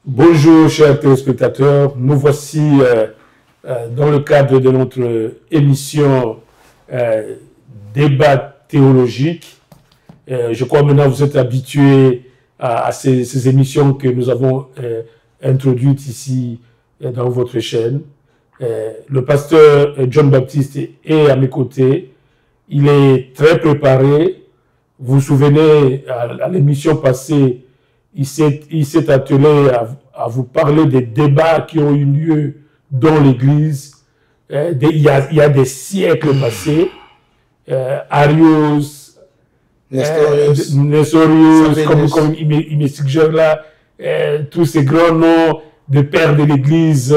Bonjour chers téléspectateurs, nous voici dans le cadre de notre émission Débat théologique. Je crois maintenant vous êtes habitués à ces émissions que nous avons introduites ici dans votre chaîne. Le pasteur John Baptiste est à mes côtés, il est très préparé. Vous vous souvenez, à l'émission passée, il s'est attelé à vous parler des débats qui ont eu lieu dans l'Église il y a des siècles passés. Arius, Nestorius, comme il me suggère là, tous ces grands noms de pères de l'Église,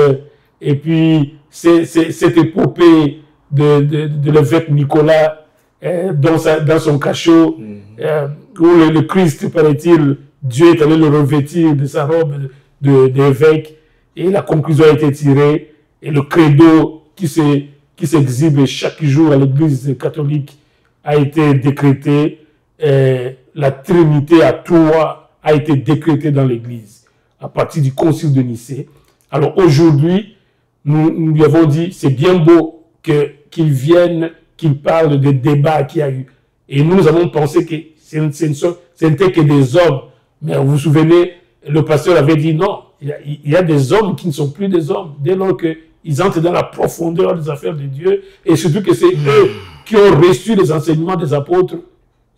et puis cette épopée de l'évêque Nicolas dans son cachot, où le Christ, paraît-il, Dieu est allé le revêtir de sa robe d'évêque, et la conclusion a été tirée, et le credo qui s'exhibe chaque jour à l'Église catholique a été décrété. La Trinité à trois a été décrétée dans l'Église à partir du Concile de Nicée. Alors aujourd'hui, nous lui avons dit, c'est bien beau qu'il vienne, qu'il parle des débats qu'il y a eu. Et nous avons pensé que ce n'était que des hommes. Mais vous vous souvenez, le pasteur avait dit non, il y a des hommes qui ne sont plus des hommes, dès lors qu'ils entrent dans la profondeur des affaires de Dieu, et surtout que c'est eux qui ont reçu les enseignements des apôtres,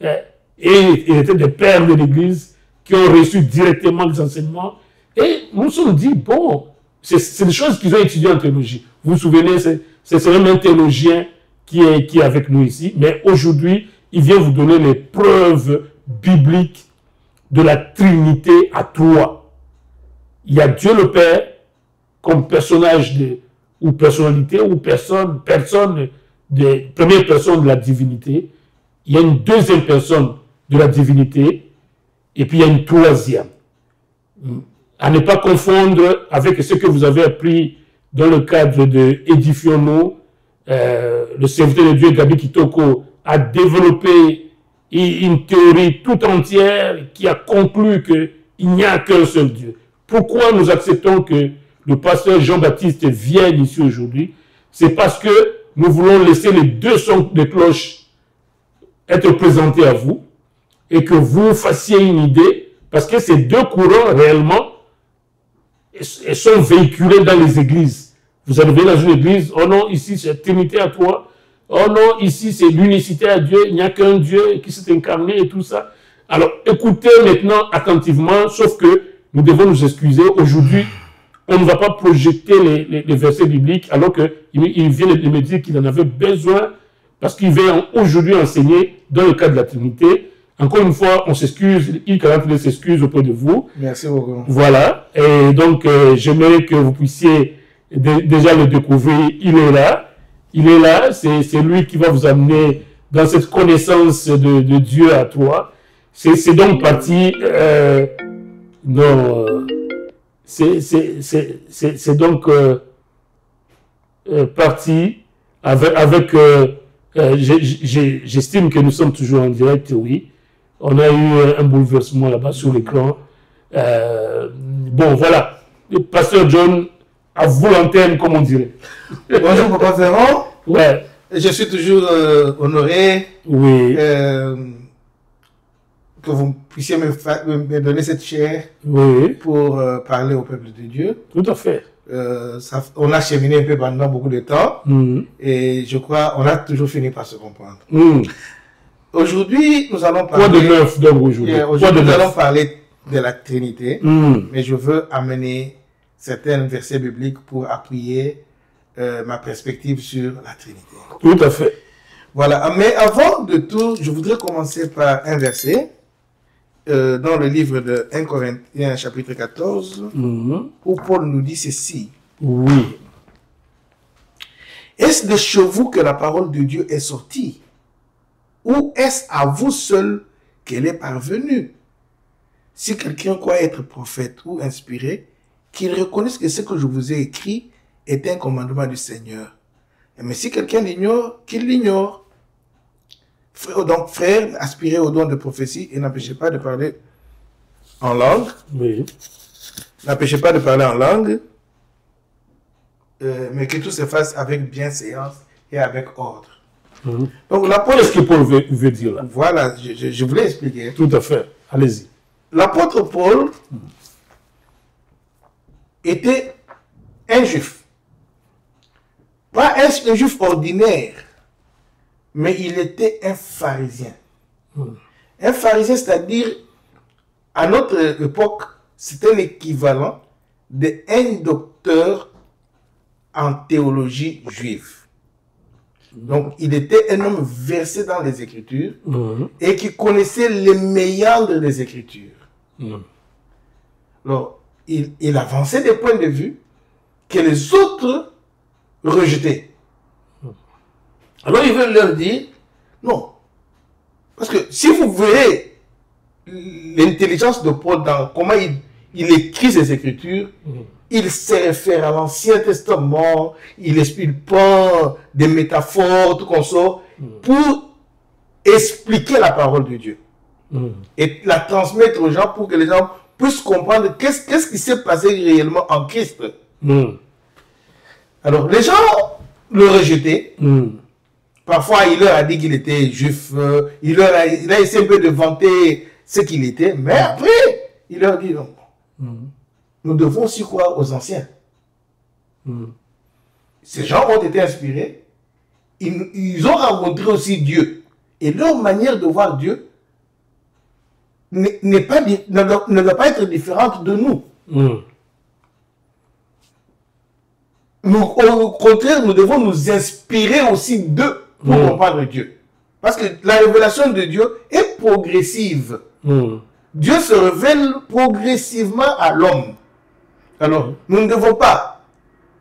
et ils étaient des pères de l'Église, qui ont reçu directement les enseignements, et nous nous sommes dit, bon, c'est des choses qu'ils ont étudiées en théologie. Vous vous souvenez, c'est même un théologien qui est avec nous ici, mais aujourd'hui, il vient vous donner les preuves bibliques de la Trinité à trois. Il y a Dieu le Père comme personnage ou personnalité ou personne de première personne de la divinité. Il y a une deuxième personne de la divinité et puis il y a une troisième. À ne pas confondre avec ce que vous avez appris dans le cadre de Édifions-nous. Le serviteur de Dieu, Gabi Kitoko, a développé une théorie tout entière qui a conclu qu'il n'y a qu'un seul Dieu. Pourquoi nous acceptons que le pasteur Jean-Baptiste vienne ici aujourd'hui? C'est parce que nous voulons laisser les deux sons de cloche être présentés à vous et que vous fassiez une idée, parce que ces deux courants réellement sont véhiculés dans les églises. Vous arrivez dans une église, oh non, ici c'est Trinité à toi. Oh non, ici c'est l'unicité à Dieu, il n'y a qu'un Dieu qui s'est incarné et tout ça. Alors écoutez maintenant attentivement, sauf que nous devons nous excuser. Aujourd'hui, on ne va pas projeter les versets bibliques, alors qu'il vient de me dire qu'il en avait besoin, parce qu'il vient aujourd'hui enseigner dans le cadre de la Trinité. Encore une fois, on s'excuse, il s'excuse auprès de vous. Merci beaucoup. Voilà, et donc j'aimerais que vous puissiez déjà le découvrir. Il est là. Il est là, c'est lui qui va vous amener dans cette connaissance de Dieu à toi. C'est donc parti, c'est donc parti avec j'estime que nous sommes toujours en direct, oui. On a eu un bouleversement là-bas sur l'écran. Bon, voilà. Le pasteur John, à vous l'antenne, comme on dirait. Bonjour, Papa Ferrand. Ouais. Je suis toujours honoré, oui. Que vous puissiez me donner cette chair, oui, pour parler au peuple de Dieu. Tout à fait. On a cheminé un peu pendant beaucoup de temps, et je crois on a toujours fini par se comprendre. Aujourd'hui, nous allons parler... Quoi de neuf donc aujourd'hui? Nous allons parler de la Trinité, mais je veux amener certains versets bibliques pour appuyer ma perspective sur la Trinité. Tout à fait. Voilà, mais avant de tout, je voudrais commencer par un verset dans le livre de 1 Corinthiens chapitre 14, où Paul nous dit ceci. Oui. Est-ce de chez vous que la parole de Dieu est sortie? Ou est-ce à vous seul qu'elle est parvenue? Si quelqu'un croit être prophète ou inspiré, qu'il reconnaisse que ce que je vous ai écrit est un commandement du Seigneur. Mais si quelqu'un l'ignore, qu'il l'ignore. Donc, frère, aspirez au don de prophétie et n'empêchez pas de parler en langue. Oui. N'empêchez pas de parler en langue, mais que tout se fasse avec bienséance et avec ordre. Donc l'apôtre... Qu'est-ce que Paul veut dire là? Voilà, je voulais expliquer. Tout à fait. Allez-y. L'apôtre Paul était un juif. Pas un juif ordinaire, mais il était un pharisien. Un pharisien, c'est-à-dire, à notre époque, c'était l'équivalent d'un docteur en théologie juive. Donc, il était un homme versé dans les Écritures et qui connaissait les méandres des Écritures. Alors, il avançait des points de vue que les autres rejetaient. Alors, il veut leur dire, non. Parce que si vous verrez l'intelligence de Paul dans comment il écrit ses Écritures, il se réfère à l'Ancien Testament, il prend des métaphores, tout comme ça, pour expliquer la parole de Dieu. Et la transmettre aux gens pour que les gens puissent comprendre qu'est-ce qui s'est passé réellement en Christ. Alors, les gens le rejetaient. Parfois, il leur a dit qu'il était juif. Il a essayé un peu de vanter ce qu'il était. Mais après, il leur dit non. Nous devons aussi croire aux anciens. Ces gens ont été inspirés. Ils ont rencontré aussi Dieu. Et leur manière de voir Dieu ne doit pas être différente de nous. Au contraire, nous devons nous inspirer aussi d'eux pour comprendre Dieu. Parce que la révélation de Dieu est progressive. Dieu se révèle progressivement à l'homme. Alors, nous ne devons pas,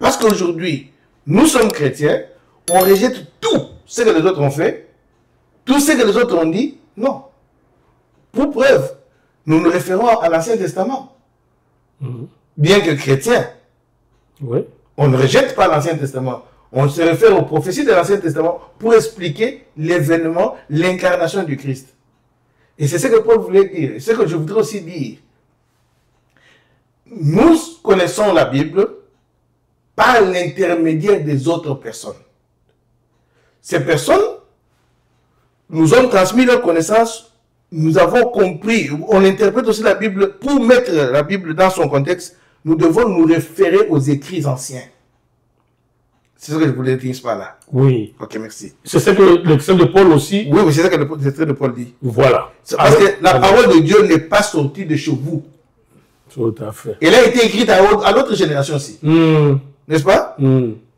parce qu'aujourd'hui, nous sommes chrétiens, on rejette tout ce que les autres ont fait, tout ce que les autres ont dit. Non. Pour preuve, nous nous référons à l'Ancien Testament. Bien que chrétiens, on ne rejette pas l'Ancien Testament. On se réfère aux prophéties de l'Ancien Testament pour expliquer l'événement, l'incarnation du Christ. Et c'est ce que Paul voulait dire. Ce que je voudrais aussi dire. Nous connaissons la Bible par l'intermédiaire des autres personnes. Ces personnes nous ont transmis leur connaissance. Nous avons compris. On interprète aussi la Bible. Pour mettre la Bible dans son contexte, nous devons nous référer aux écrits anciens. C'est ce que je voulais dire par là. Oui. Ok, merci. C'est ce que l'exemple de Paul aussi. Oui, c'est ce que l'exemple de Paul dit. Voilà. Parce que la parole de Dieu n'est pas sortie de chez vous. Tout à fait. Elle a été écrite à l'autre génération aussi. N'est-ce pas?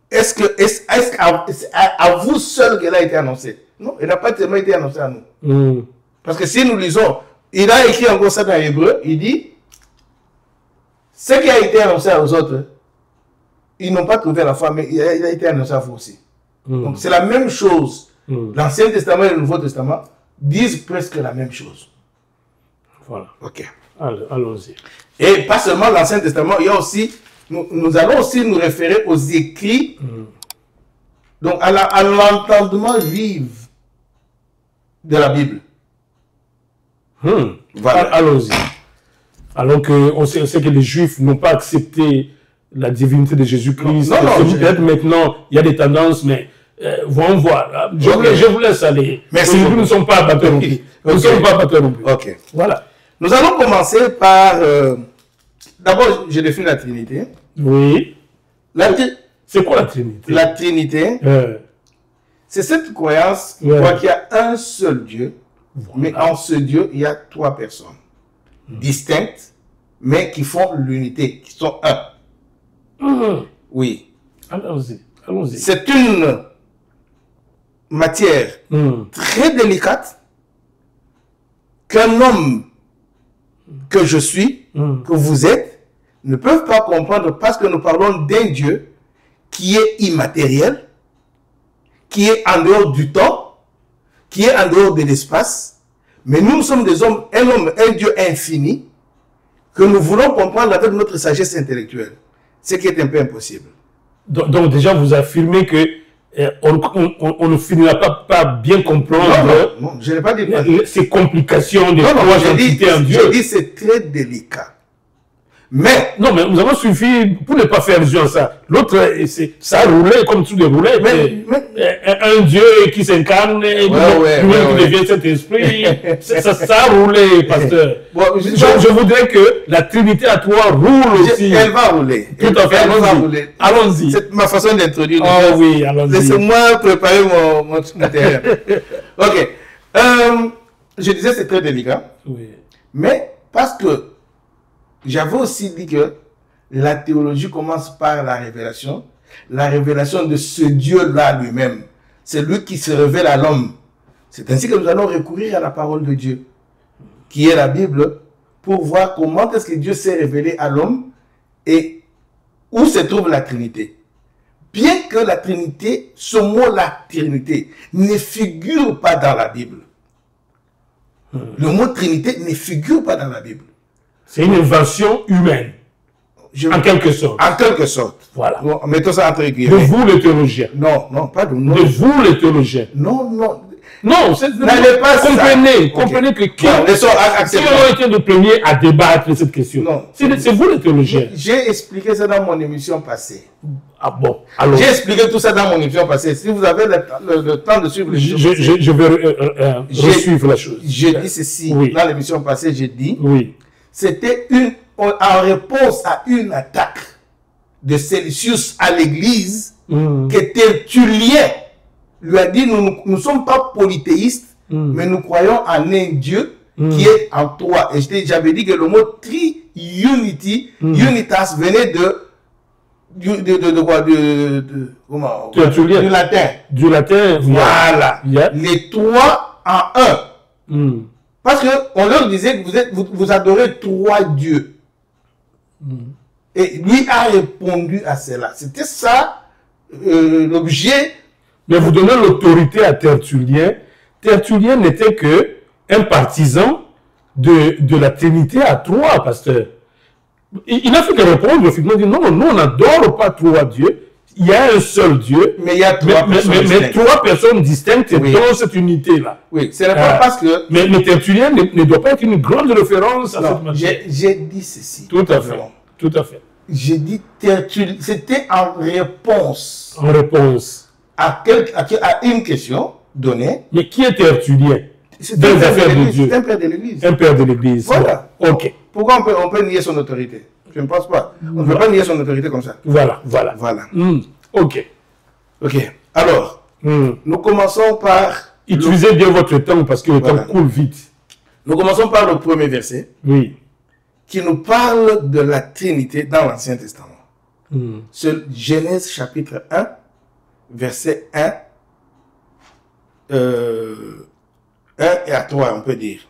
Est-ce à vous seul qu'elle a été annoncée? Non, elle n'a pas tellement été annoncée à nous. Parce que si nous lisons, il a écrit encore ça dans l'hébreu, il dit, ce qui a été annoncé aux autres, ils n'ont pas trouvé la foi, mais il a été annoncé à vous aussi. Donc c'est la même chose. L'Ancien Testament et le Nouveau Testament disent presque la même chose. Voilà. Ok. Allons-y. Et pas seulement l'Ancien Testament, il y a aussi, nous allons aussi nous référer aux écrits, donc à l'entendement vif de la Bible. Voilà. Allons-y. Alors qu'on sait que les Juifs n'ont pas accepté la divinité de Jésus-Christ. Peut-être maintenant, il y a des tendances, mais on voit. Je vous laisse aller. Merci. Nous ne sommes pas batteurs non plus. Nous ne sommes pas batteurs non plus. Ok. Voilà. Nous allons commencer par... D'abord, je définis la Trinité. Oui. C'est quoi la Trinité? La Trinité, c'est cette croyance qu'il y a un seul Dieu, mais en ce Dieu, il y a trois personnes distinctes, mais qui font l'unité, qui sont un. Oui. Allons-y. Allons-y. C'est une matière très délicate qu'un homme que je suis, que vous êtes, ne peuvent pas comprendre parce que nous parlons d'un Dieu qui est immatériel, qui est en dehors du temps, qui est en dehors de l'espace. Mais nous sommes des hommes, un Dieu infini, que nous voulons comprendre avec notre sagesse intellectuelle. Ce qui est un peu impossible. Donc déjà, vous affirmez que on ne finira pas par bien comprendre non, je n'ai pas dit ces complications de trois entités en Dieu. Je dis c'est très délicat. Mais, Non, mais nous avons suffi pour ne pas faire allusion à ça. L'autre, ça a roulé comme tout déroulait. Un Dieu qui s'incarne, lui-même qui devient cet esprit. Ça a roulé, pasteur. bon, Je voudrais que la Trinité à toi roule aussi. elle va rouler. Tout à fait, Elle va rouler. Allons-y. C'est ma façon d'introduire. Oh oui, allons-y. Laissez-moi préparer mon matériel. Ok. Je disais c'est très délicat. Oui. Mais parce que j'avais aussi dit que la théologie commence par la révélation de ce Dieu-là lui-même. C'est lui qui se révèle à l'homme. C'est ainsi que nous allons recourir à la parole de Dieu, qui est la Bible, pour voir comment est-ce que Dieu s'est révélé à l'homme et où se trouve la Trinité. Bien que la Trinité, ce mot la Trinité, ne figure pas dans la Bible. Le mot Trinité ne figure pas dans la Bible. C'est une invention humaine, en quelque sorte. En quelque sorte. Voilà. Bon, mettons ça entre De guillemets. vous les théologiens. Non, pas de nous. De vous les théologiens. Non. Non, N'allez pas ça. comprenez que qui acceptons. ont été les premiers à débattre de cette question? Non. C'est vous les théologiens. J'ai expliqué ça dans mon émission passée. Ah bon, alors. J'ai expliqué tout ça dans mon émission passée. Si vous avez le temps de suivre l'émission passée, Je vais resuivre la chose. J'ai dit ceci dans l'émission passée, j'ai dit, c'était en réponse à une attaque de Celsius à l'église que Tertullien lui a dit, nous ne sommes pas polythéistes, mais nous croyons en un Dieu qui est en toi. Et j'avais dit que le mot tri-unity, unitas, venait comment? Du latin. Du latin. Voilà. Les trois en un. Parce qu'on leur disait que vous adorez trois dieux. Et lui a répondu à cela. C'était ça l'objet. Mais vous donnez l'autorité à Tertullien. Tertullien n'était que un partisan de la Trinité à trois, pasteur. Il n'a fait que répondre, il dit non, nous on n'adore pas trois dieux. Il y a un seul Dieu, mais il y a trois personnes distinctes dans cette unité-là. Oui, ce n'est pas parce que... Mais Tertullien ne doit pas être une grande référence à cette matière. J'ai dit ceci. Tout à fait. Tout à fait. J'ai dit Tertullien, c'était en réponse. En réponse. À une question donnée. Mais qui est Tertullien? C'est un père de l'Église. Un père de l'Église. Voilà. Ok. Pourquoi on peut nier son autorité? Je ne pense pas. On ne peut pas nier son autorité comme ça. Voilà. Ok. Alors, nous commençons par... Utilisez bien votre temps parce que le temps coule vite. Nous commençons par le premier verset. Oui. Qui nous parle de la Trinité dans l'Ancien Testament. C'est Genèse chapitre 1, verset 1. 1 et à 3, on peut dire.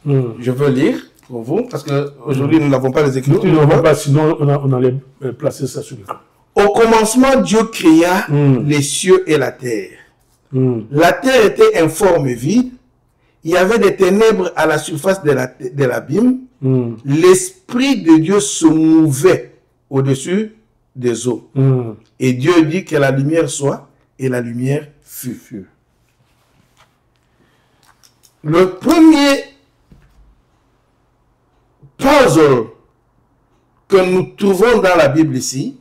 Je veux lire pour vous, parce qu'aujourd'hui, nous n'avons pas les Écritures. Nous n'avons pas, sinon on allait placer ça sur l'écran. Au commencement, Dieu créa les cieux et la terre. La terre était informe et vide. Il y avait des ténèbres à la surface de l'abîme. L'Esprit de Dieu se mouvait au-dessus des eaux. Et Dieu dit que la lumière soit, et la lumière fut. Le premier puzzle que nous trouvons dans la Bible ici,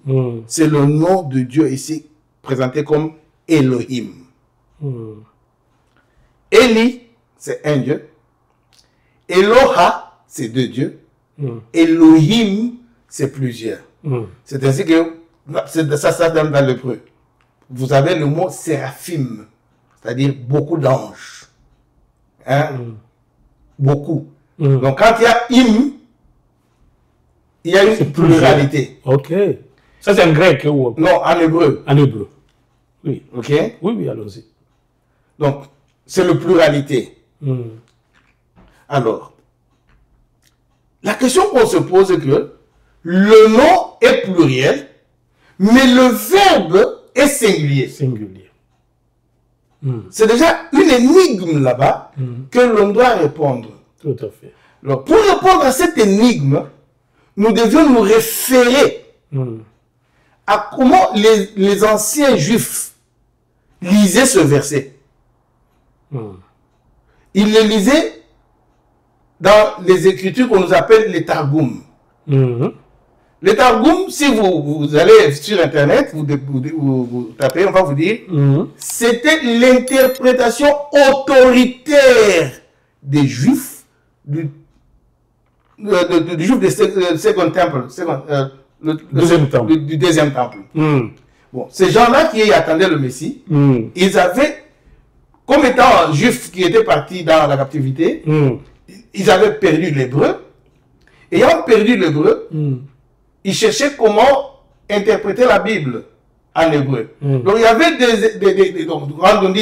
c'est le nom de Dieu ici présenté comme Elohim. Eli, c'est un Dieu. Eloha, c'est deux dieux. Elohim, c'est plusieurs. C'est ainsi que ça donne dans l'hébreu. Vous avez le mot séraphim, c'est-à-dire beaucoup d'anges. Beaucoup. Donc quand il y a im, il y a une pluralité. Ok. Ça c'est en grec ou non, en hébreu. En hébreu. Oui. Ok. Oui, allons-y. Donc c'est le pluralité. Alors, la question qu'on se pose est que le nom est pluriel, mais le verbe est singulier. C'est déjà une énigme là-bas que l'on doit répondre. Tout à fait. Alors, pour répondre à cette énigme, nous devions nous référer à comment les anciens juifs lisaient ce verset. Ils le lisaient dans les écritures qu'on nous appelle les Targum. Le Targum, si vous allez sur Internet, vous tapez, on va vous dire, c'était l'interprétation autoritaire des Juifs du Juif du Second Temple, du deuxième temple. Bon, ces gens-là qui attendaient le Messie, ils avaient, comme étant juifs qui étaient partis dans la captivité, ils avaient perdu l'hébreu. Ayant perdu l'hébreu, ils cherchaient comment interpréter la Bible en hébreu. Donc il y avait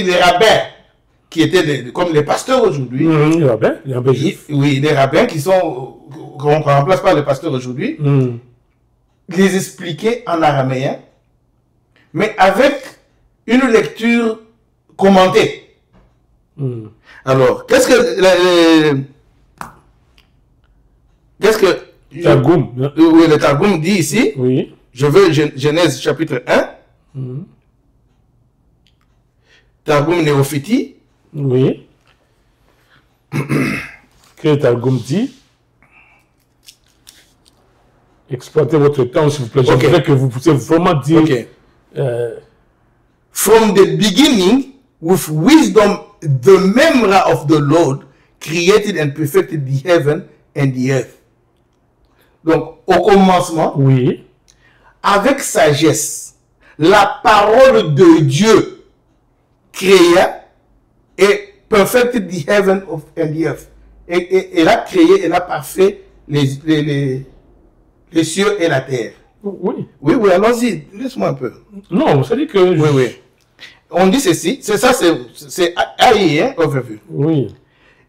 des rabbins qui étaient comme les pasteurs aujourd'hui. Les rabbins juifs. Oui, des rabbins qui sont qu'on remplace par les pasteurs aujourd'hui. Les expliquaient en araméen, mais avec une lecture commentée. Alors, qu'est-ce que Targum. Oui, le Targum dit ici, Oui. je veux Genèse chapitre 1, Targum Néophiti. Oui. Que le Targum dit. Exploitez votre temps, s'il vous plaît. Okay. J'aimerais que vous puissiez vraiment dire. Okay. From the beginning, with wisdom, the memory of the Lord created and perfected the heaven and the earth. Donc, au commencement, oui, avec sagesse, la parole de Dieu créa et perfected the heaven and the earth. Et elle a créé, elle a parfait les cieux et la terre. Oui. Oui, oui, allons-y, laisse-moi un peu. Non, ça dit que... Oui, oui. On dit ceci, c'est ça, c'est AI, hein, overview. Oui.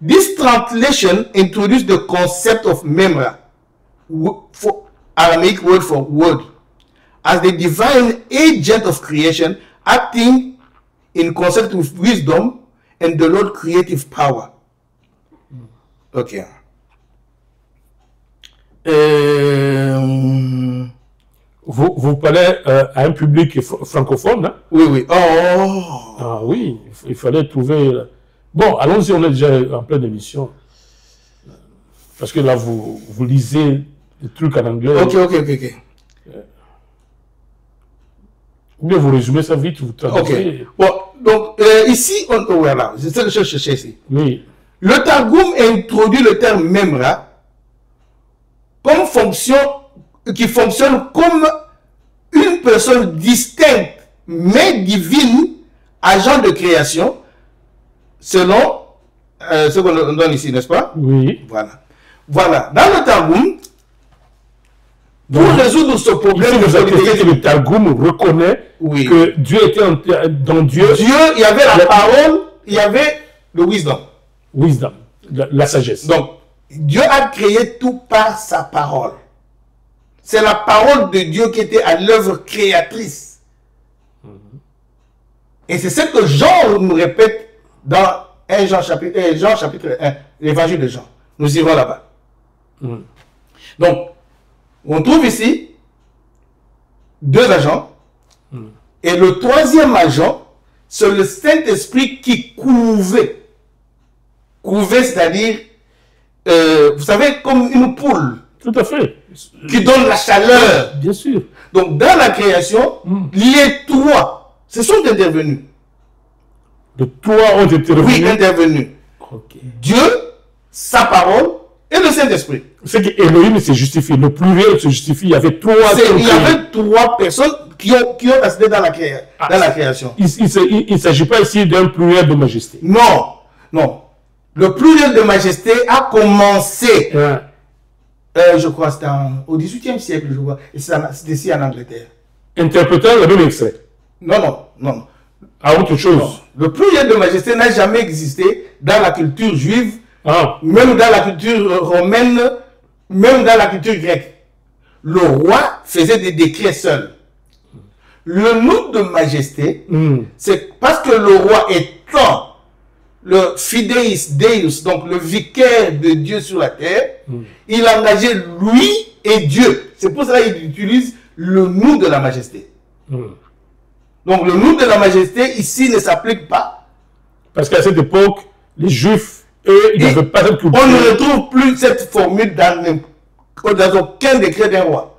This translation introduced the concept of memra, for Aramaic word for word, as the divine agent of creation, acting in concert with wisdom and the Lord's creative power. Ok. Vous parlez à un public francophone, hein? Oui, oui. Oh. Ah oui, il fallait trouver... Bon, allons-y, on est déjà en pleine émission. Parce que là, vous lisez des trucs en anglais. Ok. Ou bien vous résumez ça vite, vous traduisez. Ok. Bon, donc, ici, voilà, c'est ce que je cherchais ici. Oui. Le Targum introduit le terme memra comme fonction, qui fonctionne comme une personne distincte, mais divine, agent de création, selon ce qu'on donne ici, n'est-ce pas? Oui. Voilà. Voilà. Dans le Targum, pour résoudre ce problème de polythéisme, le Targum reconnaît que Dieu était dans Dieu. Il y avait la parole, il y avait le wisdom. Wisdom, la sagesse. Donc, Dieu a créé tout par sa parole. C'est la parole de Dieu qui était à l'œuvre créatrice. Et c'est ce que Jean nous répète dans Jean chapitre 1, l'évangile de Jean. Nous irons là-bas. Donc, on trouve ici deux agents. Et le troisième agent, c'est le Saint-Esprit qui couvait. Couvait, c'est-à-dire, vous savez, comme une poule. Tout à fait. Qui donne la chaleur. Bien sûr. Donc, dans la création, les trois se sont intervenus. Les trois ont intervenu. Oui, intervenus. Okay. Dieu, sa parole et le Saint-Esprit. C'est que Elohim se justifie. Le pluriel se justifie. Il y avait trois. Il y avait trois personnes qui ont assisté dans la création. Il ne s'agit pas ici d'un pluriel de majesté. Non, non. Le pluriel de majesté a commencé, je crois, c'était au XVIIIe siècle, je crois, et c'était ici en Angleterre. Interprétant le même extrait. Non. À autre chose. Non. Le pluriel de majesté n'a jamais existé dans la culture juive, même dans la culture romaine, même dans la culture grecque. Le roi faisait des décrets seul. Le nom de majesté, c'est parce que le roi étant le fideis Deus, donc le vicaire de Dieu sur la terre, il engageait lui et Dieu. C'est pour cela qu'il utilise le nom de la majesté. Donc le nom de la majesté ici ne s'applique pas. Parce qu'à cette époque, les Juifs, eux, ils n'avaient pas de culture. On ne retrouve plus cette formule dans dans aucun décret d'un roi.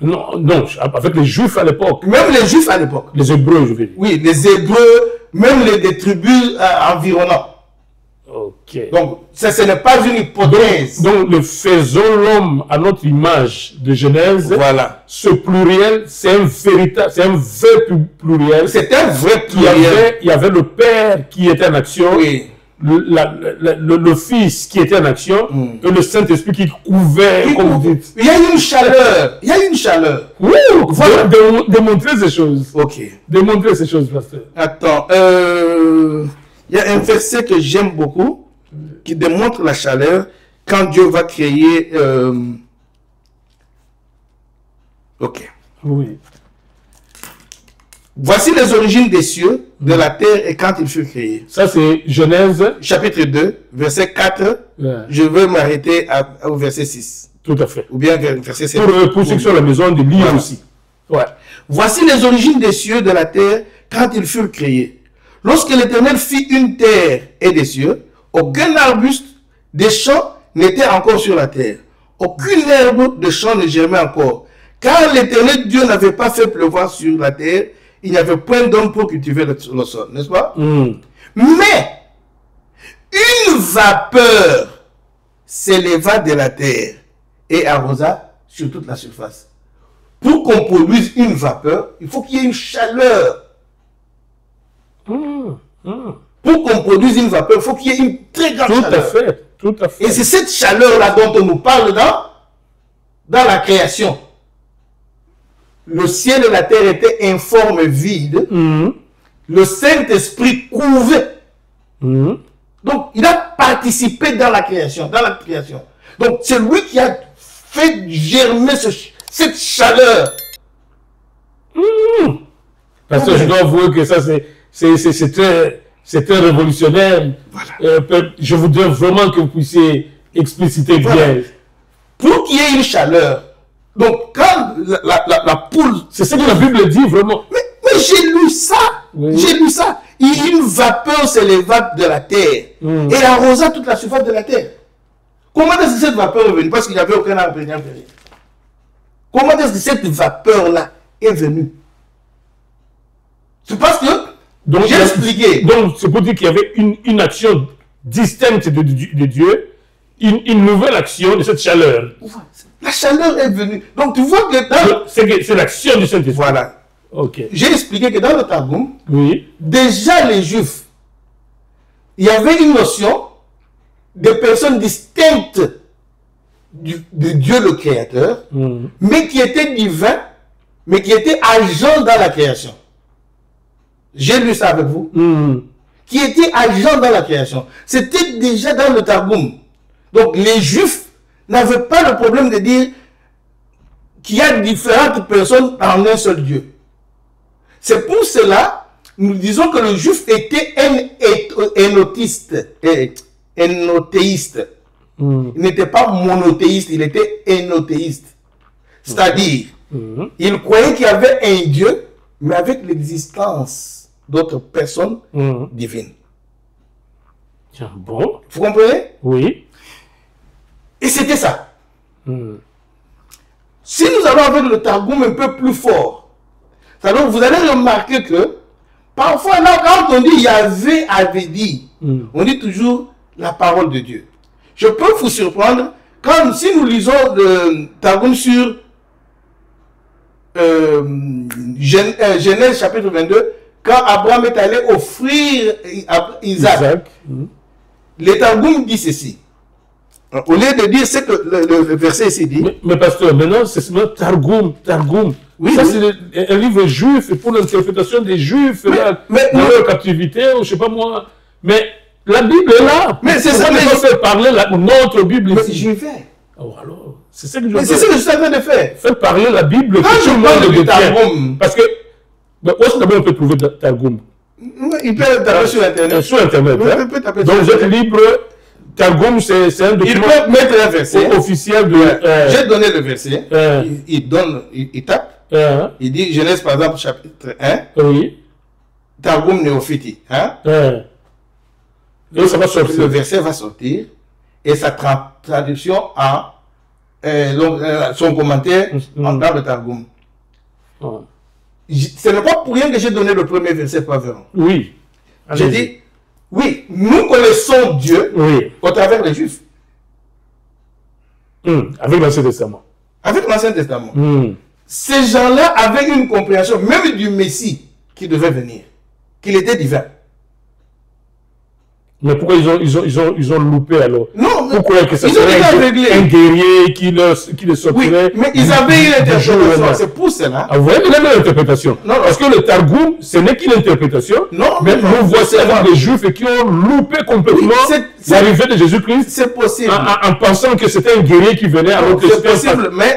Non, non, avec les Juifs à l'époque. Même les Juifs à l'époque. Les Hébreux, je veux dire. Oui, les Hébreux, même les des tribus environnantes. Ok. Donc, ce n'est pas une hypothèse. Donc, le faisons l'homme à notre image de Genèse, Voilà. ce pluriel, c'est un véritable, c'est un vrai pluriel. C'est un vrai pluriel. Il y avait le Père qui était en action, Oui. le Fils qui était en action, et le Saint-Esprit qui couvait, comme vous dites. Il y a une chaleur. Il y a une chaleur. Oui, voilà. Démontrer ces choses. Ok. Démontrer ces choses, pasteur. Attends. Il y a un verset que j'aime beaucoup qui démontre la chaleur quand Dieu va créer. Ok. Oui. Voici les origines des cieux, de la terre et quand ils furent créés. Ça, c'est Genèse. Chapitre 2, verset 4. Ouais. Je veux m'arrêter au verset 6. Tout à fait. Ou bien verset 7. Pour ceux qui sont à la maison, de lire Voilà. aussi. Ouais. Voici les origines des cieux, de la terre, quand ils furent créés. Lorsque l'Éternel fit une terre et des cieux, aucun arbuste des champs n'était encore sur la terre. Aucune herbe de champ ne germait encore. Car l'Éternel Dieu n'avait pas fait pleuvoir sur la terre, il n'y avait point d'homme pour cultiver le sol, n'est-ce pas? Mais, une vapeur s'éleva de la terre et arrosa sur toute la surface. Pour qu'on produise une vapeur, il faut qu'il y ait une chaleur. Pour qu'on produise une vapeur, il faut qu'il y ait une très grande chaleur. Tout à fait. Tout à fait. Et c'est cette chaleur-là dont on nous parle dans la création. Le ciel et la terre étaient informes, vides. Le Saint-Esprit couvait. Donc, il a participé dans la création. Donc, c'est lui qui a fait germer cette chaleur. Parce que je dois avouer que ça, c'est très révolutionnaire. Voilà. Je voudrais vraiment que vous puissiez expliciter bien. Pour qu'il y ait une chaleur. Donc, quand la poule... C'est ce que la Bible dit, vraiment. Mais j'ai lu ça. Oui. J'ai lu ça. Une vapeur s'éleva de la terre et arrosa toute la surface de la terre. Comment est-ce que cette vapeur est venue? Parce qu'il n'y avait aucun arbre. Comment est-ce que cette vapeur-là est venue? C'est parce que j'ai expliqué. Donc, c'est pour dire qu'il y avait une action distincte de Dieu, une nouvelle action de cette chaleur. La chaleur est venue. Donc, tu vois que c'est l'action du Saint-Esprit. Voilà. Ok. J'ai expliqué que dans le Targum, Oui. déjà les Juifs, il y avait une notion de personnes distinctes de Dieu le Créateur, mais qui étaient divins, mais qui étaient agents dans la création. J'ai lu ça avec vous. Qui étaient agents dans la création. C'était déjà dans le Targum. Donc les Juifs n'avaient pas le problème de dire qu'il y a différentes personnes en un seul Dieu. C'est pour cela, nous disons que le Juif était énothéiste. Il n'était pas monothéiste, il était énothéiste. C'est-à-dire, il croyait qu'il y avait un Dieu, mais avec l'existence d'autres personnes divines. Tiens, bon. Vous comprenez? Oui. Et c'était ça. Si nous allons avec le Targum un peu plus fort, alors vous allez remarquer que parfois, là, quand on dit Yahvé avait dit, on dit toujours la parole de Dieu. Je peux vous surprendre quand, si nous lisons le Targum sur Genèse chapitre 22, quand Abraham est allé offrir Isaac. Le Targum dit ceci. Au lieu de dire ce que le verset ici dit. Mais pasteur, maintenant, c'est seulement Targum. Oui, ça, c'est un livre juif pour l'interprétation des Juifs dans leur captivité, ou je sais pas moi. Mais la Bible est là. Mais c'est ça. Mais il faut faire parler notre Bible ici. J'y vais. Oh, alors, c'est ça que je fais. C'est ce que je suis en train de faire. Faites parler la Bible. Quand je parle de Targum. Parce que, où est-ce que d'abord on peut trouver Targum? Il peut taper sur Internet. Sur Internet. Donc, vous êtes libre. Targum, c'est un document. Il peut mettre un verset officiel de. J'ai donné le verset. Il tape. Il dit Genèse par exemple chapitre 1. Oui. Targum Néophiti. Et ça va sortir. Le verset va sortir. Et sa traduction en son commentaire dans le Targum. Ce n'est pas pour rien que j'ai donné le premier verset Faveur. Oui. J'ai dit, oui, nous connaissons Dieu au travers des Juifs. Avec l'Ancien Testament. Avec l'Ancien Testament. Ces gens-là avaient une compréhension, même du Messie qui devait venir, qu'il était divin. Mais pourquoi ils ont loupé alors? Non, pourquoi que ça serait un guerrier qui les sortirait? Oui, mais ils avaient une interprétation, c'est pour cela. Ah, vous voyez, il y a une interprétation. Non, parce que le Targum, ce n'est qu'une interprétation. Non, mais nous voici avec les Juifs qui ont loupé complètement l'arrivée de Jésus-Christ. C'est possible. En pensant que c'était un guerrier qui venait alors que c'était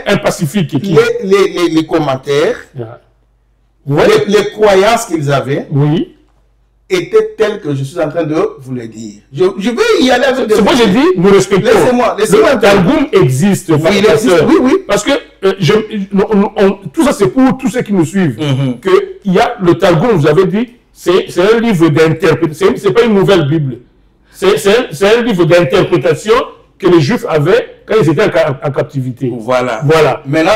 un pacifique. Les commentaires, les croyances qu'ils avaient, était telle que je suis en train de vous le dire. Je vais y aller avec des... C'est moi j'ai dit, nous respectons. Laissez-moi. Le Targum existe. Oui, il existe. Oui. Parce que tout ça c'est pour tous ceux qui nous suivent. Que il y a le Targum, vous avez dit, c'est un livre d'interprétation. C'est pas une nouvelle Bible. C'est un livre d'interprétation que les Juifs avaient quand ils étaient en captivité. Voilà. Maintenant,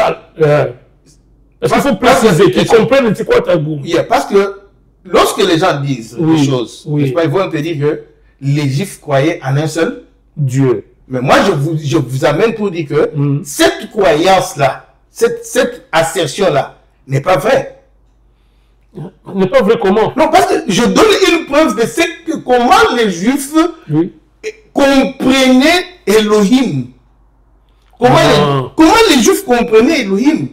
parce qu'il faut préciser qu'ils comprennent c'est quoi Targum. Parce que lorsque les gens disent des choses, ils vont te dire que les Juifs croyaient en un seul Dieu. Mais moi, je vous amène pour dire que cette croyance-là, cette assertion-là, n'est pas vraie. N'est pas vrai comment? Non, parce que je donne une preuve de comment les Juifs comprenaient Elohim. Comment les Juifs comprenaient Elohim?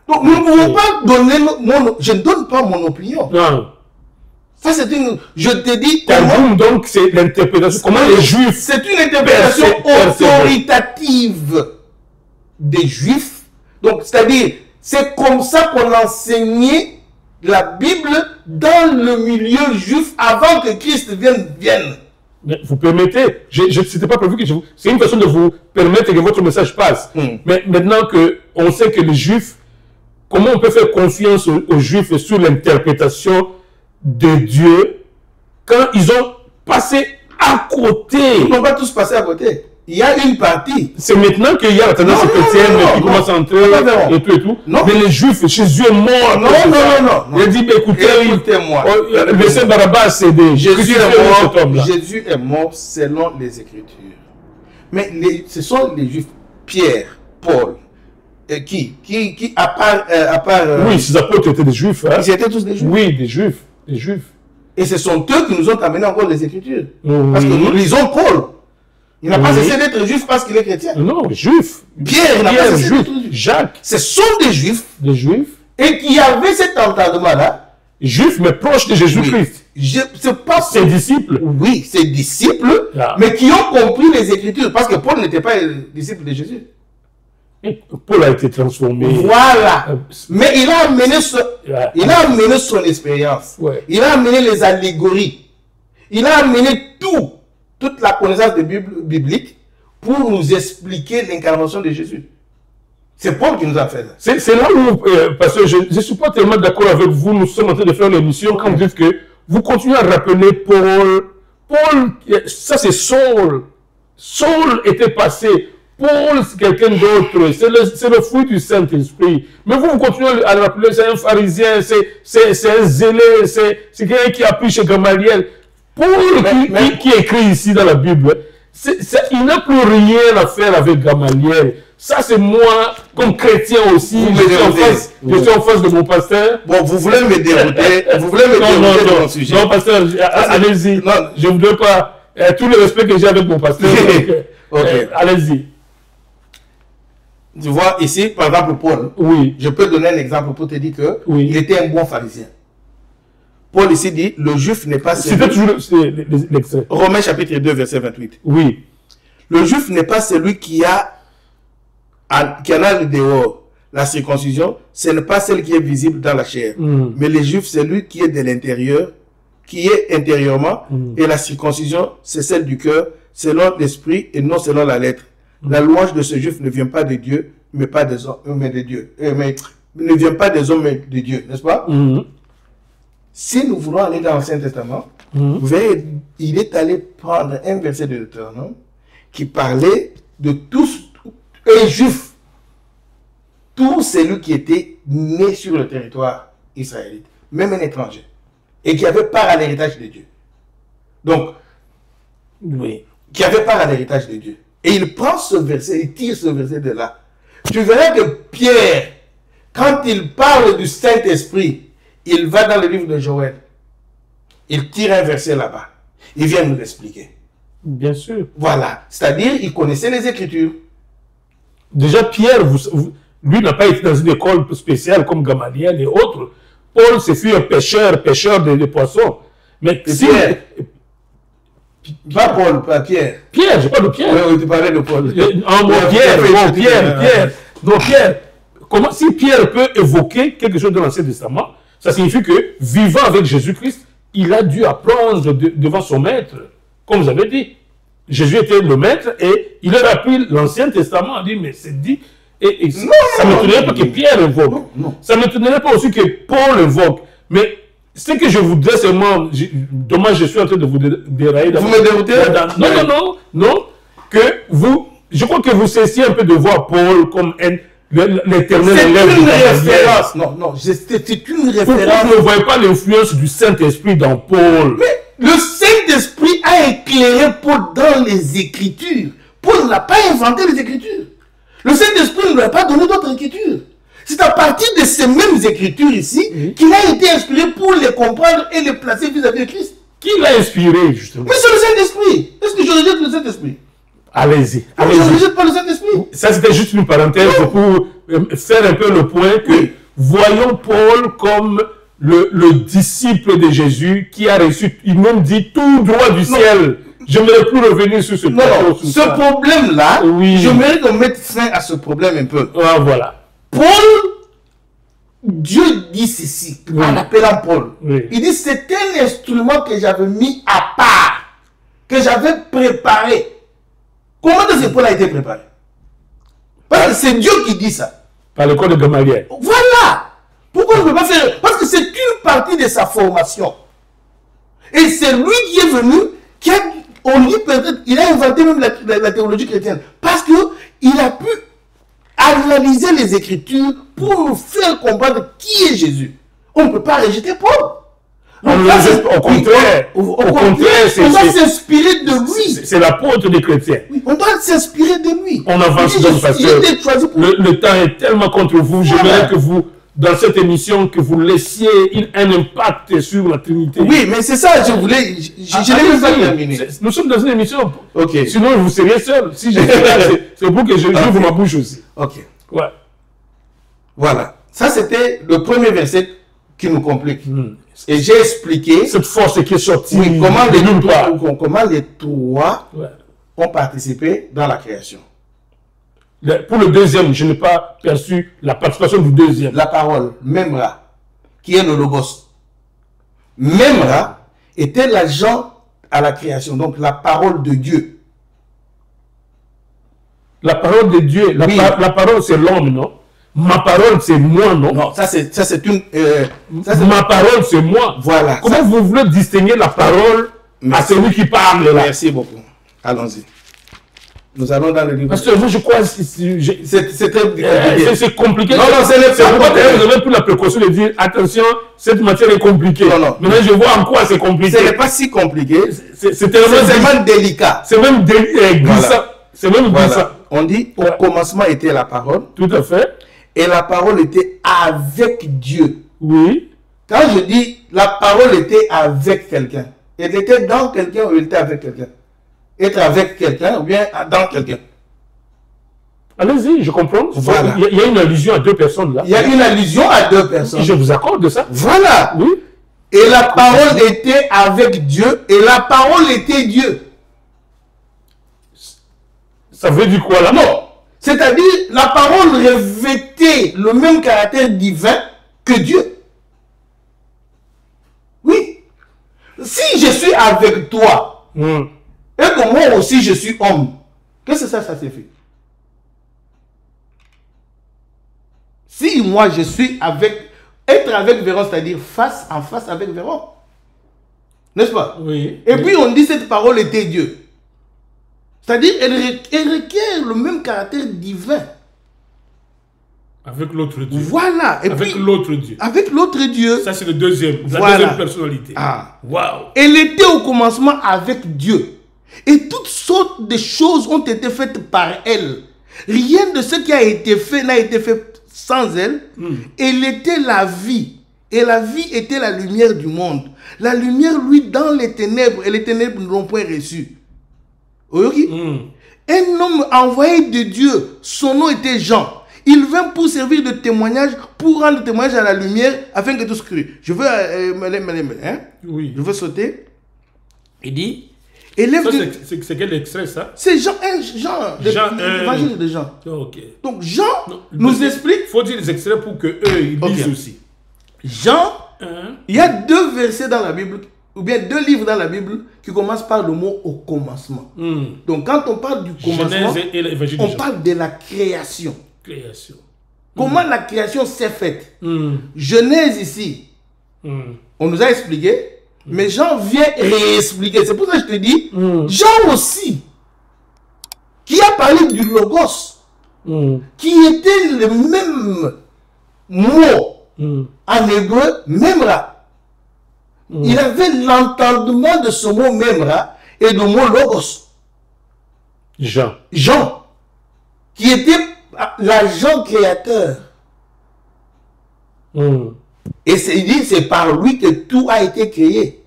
Donc, nous ne pouvons pas donner je ne donne pas mon opinion. Non. Ça, c'est une... Je te dis... Targum, donc, c'est l'interprétation. Comment les Juifs... C'est une interprétation autoritative des Juifs. Donc, c'est-à-dire, c'est comme ça qu'on enseignait la Bible dans le milieu juif avant que Christ vienne. Mais vous permettez, c'était pas prévu que je vous... C'est une façon de vous permettre que votre message passe. Mais maintenant qu'on sait que les Juifs, comment on peut faire confiance aux Juifs sur l'interprétation de Dieu quand ils ont passé à côté? Ils n'ont pas tous passé à côté. Il y a une partie. C'est maintenant qu'il y a la tendance chrétienne qui commence à entrer et tout. Non. Mais les Juifs, Jésus est mort. Non. Il a dit, écoutez-moi. Le Saint Barabbas, c'est des... Jésus est mort selon les Écritures. Mais ce sont les Juifs, Pierre, Paul, qui à part oui, ces apôtres étaient des Juifs. Ils étaient tous des Juifs. Oui, des Juifs. Et ce sont eux qui nous ont amené encore les Écritures. Parce que nous lisons Paul. Il n'a pas cessé d'être juif parce qu'il est chrétien. Non, juif. Pierre n'a pas cessé d'être juif. Jacques. Ce sont des juifs. Des juifs. Et qui avaient cet entendement-là. Juifs, mais proches de Jésus-Christ. C'est pas ses disciples. Oui, ses disciples, mais qui ont compris les Écritures. Parce que Paul n'était pas disciple de Jésus. Et Paul a été transformé. Voilà. Mais il a amené son expérience. Il a amené les allégories. Il a amené toute la connaissance de biblique pour nous expliquer l'incarnation de Jésus. C'est Paul qui nous a fait ça. C'est là où, parce que je ne suis pas tellement d'accord avec vous, nous sommes en train de faire l'émission quand vous dites que vous continuez à rappeler Paul. Paul, ça c'est Saul. Saul était passé. Paul, c'est quelqu'un d'autre. C'est le fruit du Saint-Esprit. Mais vous continuez à le rappeler, c'est un pharisien, c'est un zélé, c'est quelqu'un qui appuie chez Gamaliel. Paul qui écrit ici dans la Bible, il n'a plus rien à faire avec Gamaliel. Ça, c'est moi, comme chrétien aussi. Je suis en face de mon pasteur. Bon, vous voulez me dérouter de mon sujet. Non, pasteur, allez-y. Je ne vous donne pas tout le respect que j'ai avec mon pasteur. Allez-y. Tu vois, ici, par exemple, Paul, je peux donner un exemple pour te dire qu'il était un bon pharisien. Paul ici dit, le juif n'est pas celui... C'était toujours l'extrait. Romains chapitre 2, verset 28. Oui. Le juif n'est pas celui qui en a le dehors. La circoncision, ce n'est pas celle qui est visible dans la chair. Mais le juif, c'est lui qui est de l'intérieur, qui est intérieurement. Et la circoncision, c'est celle du cœur, selon l'esprit et non selon la lettre. La louange de ce juif ne vient pas de Dieu, mais pas des hommes, mais de Dieu. Mais ne vient pas des hommes, mais de Dieu, n'est-ce pas? Si nous voulons aller dans l'Ancien Testament, vous verrez, il est allé prendre un verset de Deutéronome qui parlait de tous un juif, tout celui qui était né sur le territoire israélite, même un étranger, et qui avait part à l'héritage de Dieu. Donc, Oui. qui avait part à l'héritage de Dieu. Et il prend ce verset, il tire ce verset de là. Tu verras que Pierre, quand il parle du Saint-Esprit, il va dans le livre de Joël. Il tire un verset là-bas. Il vient nous l'expliquer. Bien sûr. Voilà. C'est-à-dire, il connaissait les Écritures. Déjà, Pierre, lui n'a pas été dans une école spéciale comme Gamaliel et autres. Paul, c'est fut un pêcheur de poissons. Mais si... Pierre. Pas Paul, pas Pierre. Pierre, je parle de Pierre. Oui, tu parlais de Paul. Pierre. Comment, si Pierre peut évoquer quelque chose de l'Ancien Testament, ça signifie que, vivant avec Jésus-Christ, il a dû apprendre devant son maître. Comme vous avez dit, Jésus était le maître et il a appris l'Ancien Testament. Il dit, mais c'est dit. Et ça ne m'étonnerait pas que Pierre évoque. Ça ne m'étonnerait pas aussi que Paul évoque. Mais ce que je voudrais seulement, dommage, je suis en train de vous dérailler. Vous me déroutez? Non. Que vous, je crois que vous cessiez un peu de voir Paul comme l'éternel élève. C'est une référence. Non, c'est une référence. Pourquoi vous ne voyez pas l'influence du Saint-Esprit dans Paul? Mais le Saint-Esprit a éclairé Paul dans les Écritures. Paul n'a pas inventé les Écritures. Le Saint-Esprit ne lui a pas donné d'autres Écritures. C'est à partir de ces mêmes Écritures ici qu'il a été inspiré pour les comprendre et les placer vis-à-vis de Christ. Qui l'a inspiré, justement? Mais c'est le Saint-Esprit. Est-ce que je rejette le Saint-Esprit? Allez-y. Je ne rejette pas le Saint-Esprit. Ça, c'était juste une parenthèse pour faire un peu le point que voyons Paul comme le disciple de Jésus qui a reçu, il même dit tout droit du ciel. Je ne vais plus revenir sur ce plateau. Ce problème-là, oui. j'aimerais qu'on mette fin à ce problème un peu. Ah, voilà. Paul, Dieu dit ceci, en appelant Paul. Oui. Il dit, c'est un instrument que j'avais mis à part, que j'avais préparé. Comment est-ce que Paul a été préparé? Parce que c'est Dieu qui dit ça. Par l'école de Gamaliel. Voilà. Pourquoi on ne peut pas faire? Parce que c'est une partie de sa formation. Et c'est lui qui est venu, on dit peut-être, il a inventé même la théologie chrétienne. Parce qu'il a pu analyser les Écritures pour nous faire comprendre qui est Jésus. On ne peut pas rejeter Paul. Au contraire, on doit s'inspirer de lui. C'est l'apôtre des chrétiens. Oui, on doit s'inspirer de lui. On avance donc parce que le temps est tellement contre vous. J'aimerais que vous, dans cette émission, que vous laissiez un impact sur la Trinité. Oui, mais c'est ça, je voulais. Je n'ai même pas terminé. Nous sommes dans une émission. Ok. Sinon, vous seriez seul. Si j'étais là, c'est pour que j'ouvre ma bouche aussi. Ok. Ouais. Voilà. Ça, c'était le premier verset qui nous complique. Et j'ai expliqué cette force qui est sortie. Oui, comment les trois ont participé dans la création. Pour le deuxième, je n'ai pas perçu la participation du deuxième. La parole, Memra, qui est le Logos. Memra était l'agent à la création, donc la parole de Dieu. La parole de Dieu, la parole c'est l'homme, non? Ma parole c'est moi, non? Non, ça c'est une... ma parole c'est moi. Voilà. Comment vous voulez distinguer la parole à celui qui parle là? Merci beaucoup. Allons-y. Nous allons dans le livre. Parce que moi je crois c'est très compliqué. C'est compliqué. Non, c'est pourquoi vous avez pris la précaution de dire attention, cette matière est compliquée. Non. Maintenant je vois en quoi c'est compliqué. Ce n'est pas si compliqué. C'est tellement délicat. C'est même glissant. C'est même glissant. On dit au commencement était la parole. Tout à fait. Et la parole était avec Dieu. Oui. Quand je dis la parole était avec quelqu'un, elle était dans quelqu'un ou elle était avec quelqu'un? Être avec quelqu'un ou bien dans quelqu'un? Allez-y, je comprends. Voilà. Il y a une allusion à deux personnes là. Il y a une allusion à deux personnes. Je vous accorde ça. Voilà. Oui. Et la parole était avec Dieu et la parole était Dieu. Ça veut dire quoi là? Non. C'est-à-dire, la parole revêtait le même caractère divin que Dieu. Oui. Si je suis avec toi, et que moi aussi je suis homme, qu'est-ce que ça signifie? Si moi je suis avec, être avec Véron, c'est-à-dire face en face avec Véron. N'est-ce pas? Oui. Et puis on dit cette parole était Dieu. C'est-à-dire, elle requiert le même caractère divin. Avec l'autre Dieu. Voilà. Et avec puis, l'autre Dieu. Avec l'autre Dieu. Ça, c'est le deuxième. La Voilà. deuxième personnalité. Ah. Waouh. Elle était au commencement avec Dieu. Et toutes sortes de choses ont été faites par elle. Rien de ce qui a été fait n'a été fait sans elle. Elle était la vie. Et la vie était la lumière du monde. La lumière, lui, dans les ténèbres, et les ténèbres ne l'ont point reçue. Okay? Un homme envoyé de Dieu, son nom était Jean. Il vint pour servir de témoignage, pour rendre témoignage à la lumière, afin que tous crient. Je veux Oui. Je veux sauter. Il dit, c'est quel extrait, ça? c'est Jean, l'évangile de Jean. Ok. Donc Jean nous explique. Il faut dire les extraits pour que eux ils lisent aussi. Jean, il y a 2 versets dans la Bible, ou bien 2 livres dans la Bible qui commencent par le mot au commencement. Donc quand on parle du commencement, Genèse et l'évangile de on Jean. parle de la création. Création. Comment la création s'est faite. Genèse ici, on nous a expliqué, mais Jean vient réexpliquer. C'est pour ça que je te dis, Jean aussi, qui a parlé du logos, qui était le même mot en hébreu, memra. Il avait l'entendement de ce mot memra et du mot logos. Jean. Jean, qui était l'agent créateur. Et il dit, c'est par lui que tout a été créé.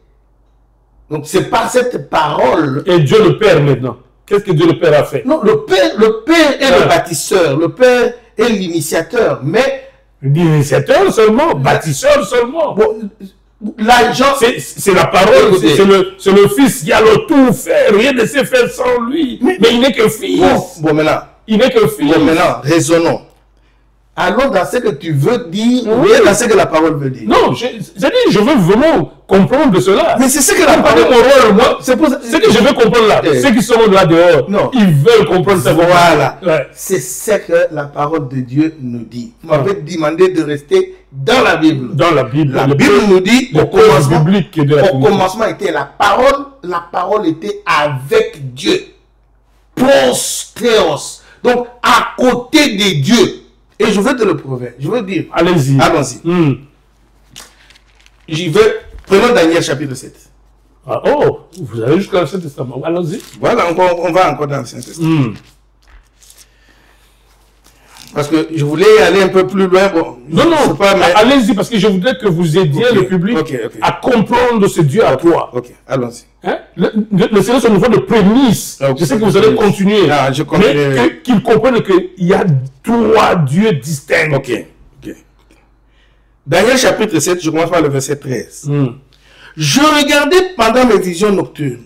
Donc c'est par cette parole. Et Dieu le Père maintenant. Qu'est-ce que Dieu le Père a fait? Non, le Père est le bâtisseur, le Père est l'initiateur, mais... L'initiateur seulement, bâtisseur seulement. Bon, l'agent... C'est la parole, c'est le Fils qui a le tout fait, rien ne s'est fait sans lui. Mais il n'est que Fils. Bon, maintenant... Il n'est que Fils. Bon, maintenant, raisonnons. Allons dans ce que tu veux dire, rien dans ce que la parole veut dire. Non, je veux vraiment comprendre cela. Mais c'est ce que la parole... Moi, c'est pour ça, ce que je veux comprendre là. Ceux qui sont là dehors, non. Ils veulent comprendre ça. Voilà. Ouais. C'est ce que la parole de Dieu nous dit. Vous m'avez demandé de rester dans la Bible. Dans la Bible. La Bible nous dit au commencement était la parole était avec Dieu. Pros Theos. Donc à côté de Dieu. Et je veux te le prouver. Je veux dire. Allez-y. Allons-y. J'y vais. Prenons Daniel chapitre 7. Ah, oh, vous allez jusqu'à l'Ancien Testament. Allons-y. Voilà, on va encore dans l'Ancien Testament. Parce que je voulais aller un peu plus loin. Bon, non, allez-y, parce que je voudrais que vous aidiez le public à comprendre ce Dieu à toi. Ok, allons-y. Hein? Le Seigneur, c'est une fois de prémisse. Je sais que vous allez continuer. Ah, je continue. Mais qu'ils comprennent qu'il y a 3 dieux distincts. Ok. Daniel chapitre 7, je commence par le verset 13. Je regardais pendant mes visions nocturnes.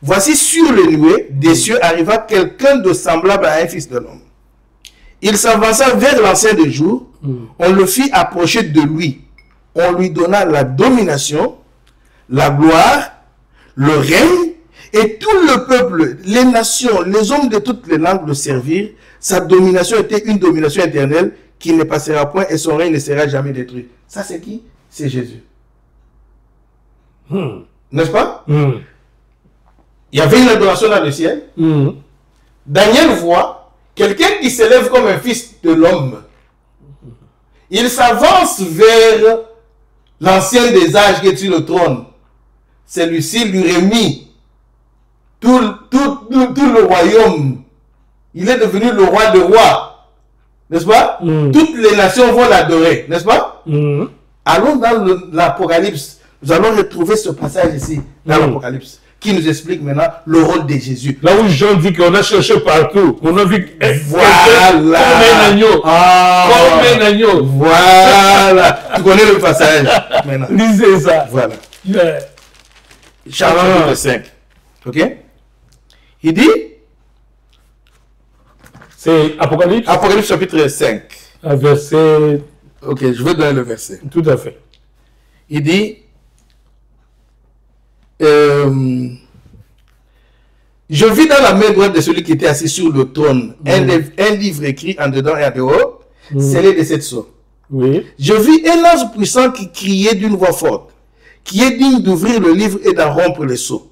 Voici sur les nuées des cieux arriva quelqu'un de semblable à un fils de l'homme. Il s'avança vers l'ancien des jours. On le fit approcher de lui. On lui donna la domination, la gloire, le règne, et tout le peuple, les nations, les hommes de toutes les langues le servirent. Sa domination était une domination éternelle qui ne passera point et son règne ne sera jamais détruit. Ça, c'est qui? C'est Jésus. N'est-ce pas? Il y avait une adoration dans le ciel. Daniel voit quelqu'un qui s'élève comme un fils de l'homme. Il s'avance vers l'ancien des âges qui est sur le trône. Celui-ci lui remit tout le royaume. Il est devenu le roi de rois. N'est-ce pas? Toutes les nations vont l'adorer. N'est-ce pas? Allons dans l'Apocalypse. Nous allons retrouver ce passage ici, dans l'Apocalypse, qui nous explique maintenant le rôle de Jésus. Là où Jean dit qu'on a cherché partout, on a vu voilà. Comme un agneau. Comme un agneau. Voilà. Tu connais le passage maintenant. Lisez ça. Voilà. Chapitre 5. Ok? Il dit, c'est Apocalypse. Apocalypse chapitre 5. Verset. Ok, je vais donner le verset. Tout à fait. Il dit, je vis dans la main droite de celui qui était assis sur le trône un livre écrit en dedans et en dehors, scellé de 7 sceaux. Oui. Je vis un ange puissant qui criait d'une voix forte, qui est digne d'ouvrir le livre et d'en rompre les sceaux.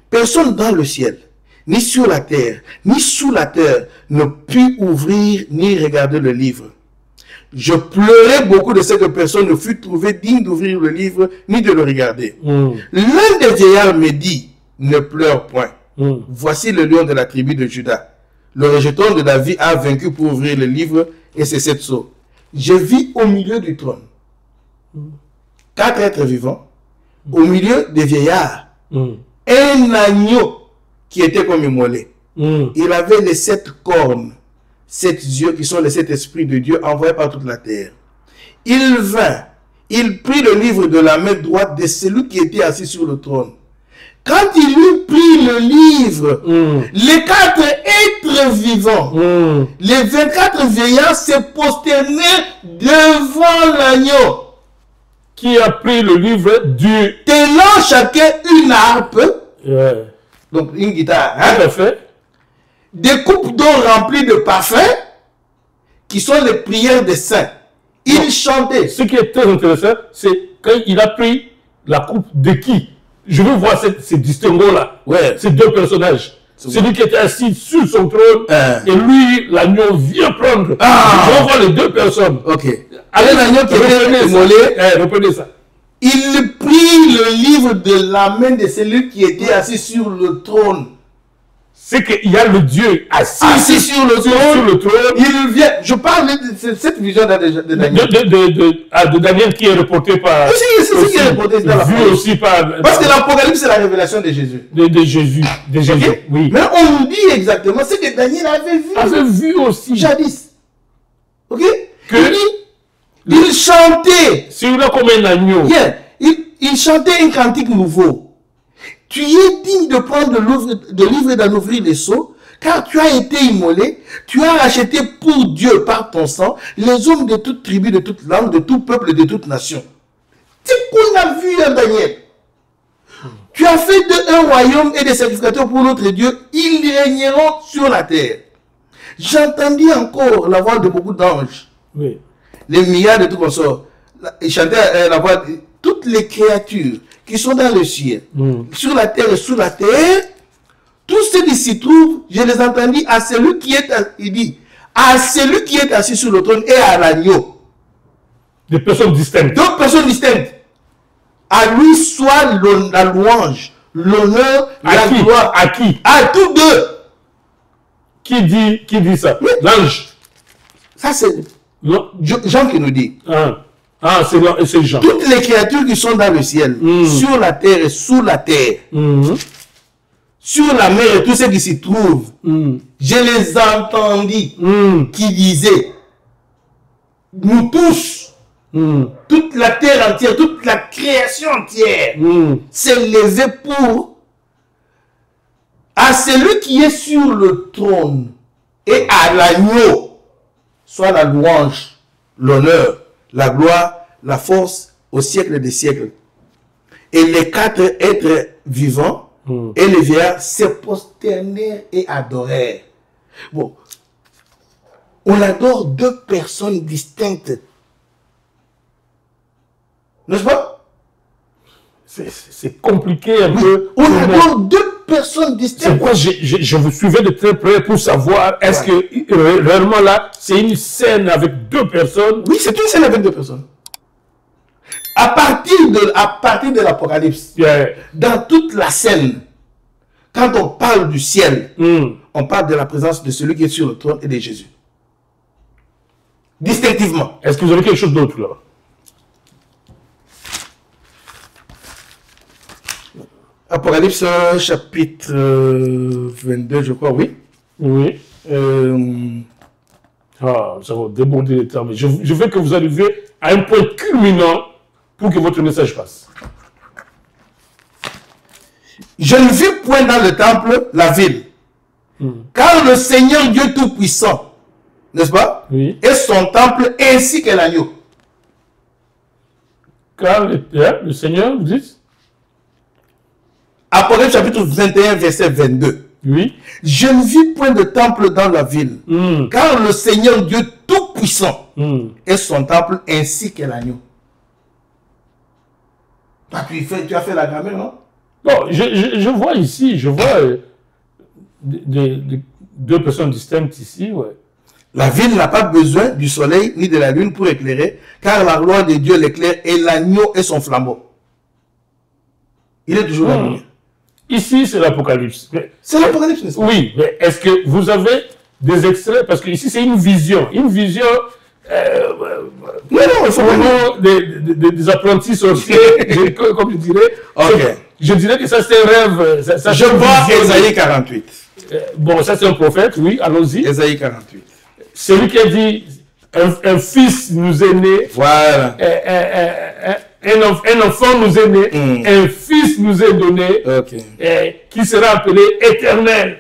Personne dans le ciel, ni sur la terre, ni sous la terre, ne put ouvrir ni regarder le livre. Je pleurais beaucoup de ce que personne ne fut trouvé digne d'ouvrir le livre, ni de le regarder. L'un des vieillards me dit, ne pleure point. Voici le lion de la tribu de Juda. Le rejeton de David a vaincu pour ouvrir le livre et c'est cette sceaux. Je vis au milieu du trône 4 êtres vivants, au milieu des vieillards, un agneau qui était comme immolé. Il avait les 7 cornes, 7 yeux qui sont les 7 esprits de Dieu envoyés par toute la terre. Il vint, il prit le livre de la main droite de celui qui était assis sur le trône. Quand il eut pris le livre, les 4 êtres vivants, les 24 vieillards se prosternèrent devant l'agneau. Qui a pris le livre du... Tenant chacun une harpe, donc une guitare, hein, Tout à fait. des coupes d'eau remplies de parfums, qui sont les prières des saints. Il chantait. Ce qui est très intéressant, c'est quand il a pris la coupe de qui? Je veux voir ces distinguos-là. Ouais. Ces deux personnages. Celui qui était assis sur son trône et lui, l'agneau, vient prendre. Je veux voir les deux personnes. Ok. Allez, l'agneau qui était immolé. Reprenez ça. Il prit le livre de la main de celui qui était assis sur le trône. C'est qu'il y a le Dieu assis sur le trône. Il vient. Je parle de cette vision de Daniel. De Daniel qui est reporté par... C'est ce qui est reporté dans la vu parole. aussi par... Parce que l'Apocalypse, c'est la révélation de Jésus. De Jésus. De Jésus, Okay? oui. Mais on nous dit exactement ce que Daniel avait vu. Avait vu aussi. Jadis. Ok? Que il chantait. celui-là comme un agneau. Yeah. Il chantait un cantique nouveau. Tu es digne de prendre de livre et d'en ouvrir les sceaux, car tu as été immolé, tu as racheté pour Dieu par ton sang les hommes de toute tribu, de toute langue, de tout peuple et de toute nation. C'est ce qu'on a vu dans Daniel. Tu as fait d'eux un royaume et des sacrificateurs pour notre Dieu, ils régneront sur la terre. J'entendis encore la voix de beaucoup d'anges, Oui. les milliards de tout consorts. Ils chantaient la voix de toutes les créatures qui sont dans le ciel, sur la terre et sous la terre, tous ceux qui s'y trouvent, je les entendis à celui qui est, il dit, à celui qui est assis sur le trône et à l'agneau. Des personnes distinctes. Deux personnes distinctes. À lui soit la louange, l'honneur, la gloire. À qui? À tous deux. Qui dit ça? Oui. L'ange. Ça, c'est Jean qui nous dit. C'est Jean. Toutes les créatures qui sont dans le ciel, sur la terre et sous la terre, sur la mer et tous ceux qui s'y trouvent, je les entendis qui disaient, nous tous, toute la terre entière, toute la création entière, s'est levée pour à celui qui est sur le trône et à l'agneau, soit la louange, l'honneur, la gloire, la force au siècle des siècles. Et les 4 êtres vivants et les vieillards se prosternèrent et adorèrent. Bon, on adore 2 personnes distinctes. N'est-ce pas? C'est compliqué un peu. On adore 2 personnes distinctes. C'est pourquoi je vous suivais de très près pour savoir est-ce que réellement là, c'est une scène avec 2 personnes. Oui, c'est une scène avec 2 personnes. À partir de l'Apocalypse, dans toute la scène, quand on parle du ciel, on parle de la présence de celui qui est sur le trône et de Jésus. Distinctivement. Est-ce que vous avez quelque chose d'autre là? Apocalypse chapitre 22, je crois, oui. Oui. Ça va déborder les temps. Mais je veux que vous arriviez à un point culminant pour que votre message passe. Je ne vis point dans le temple la ville, car le Seigneur Dieu Tout-Puissant, n'est-ce pas? Oui. Et son temple ainsi que l'agneau. Car le Seigneur, vous dites? Apocalypse chapitre 21, verset 22. Oui. Je ne vis point de temple dans la ville, car le Seigneur Dieu Tout-Puissant est son temple ainsi que l'agneau. Toi, tu as fait la grammaire, non? Non, je vois ici, je vois deux personnes distinctes ici, ouais. La ville n'a pas besoin du soleil ni de la lune pour éclairer, car la gloire de Dieu l'éclaire et l'agneau est son flambeau. Il est toujours la lumière. Ici, c'est l'Apocalypse. C'est l'Apocalypse, n'est-ce pas? Oui, mais est-ce que vous avez des extraits? Parce que ici, c'est une vision. Une vision... des apprentis sorciers, comme je dirais. Okay. Je dirais que ça, c'est un rêve. Ça, je vois Ésaïe 48. Bon, ça, c'est un prophète, oui, allons-y. Ésaïe 48. Celui qui a dit, un fils nous est né. Voilà. Un enfant nous est né. Un fils nous est donné. Qui sera appelé éternel.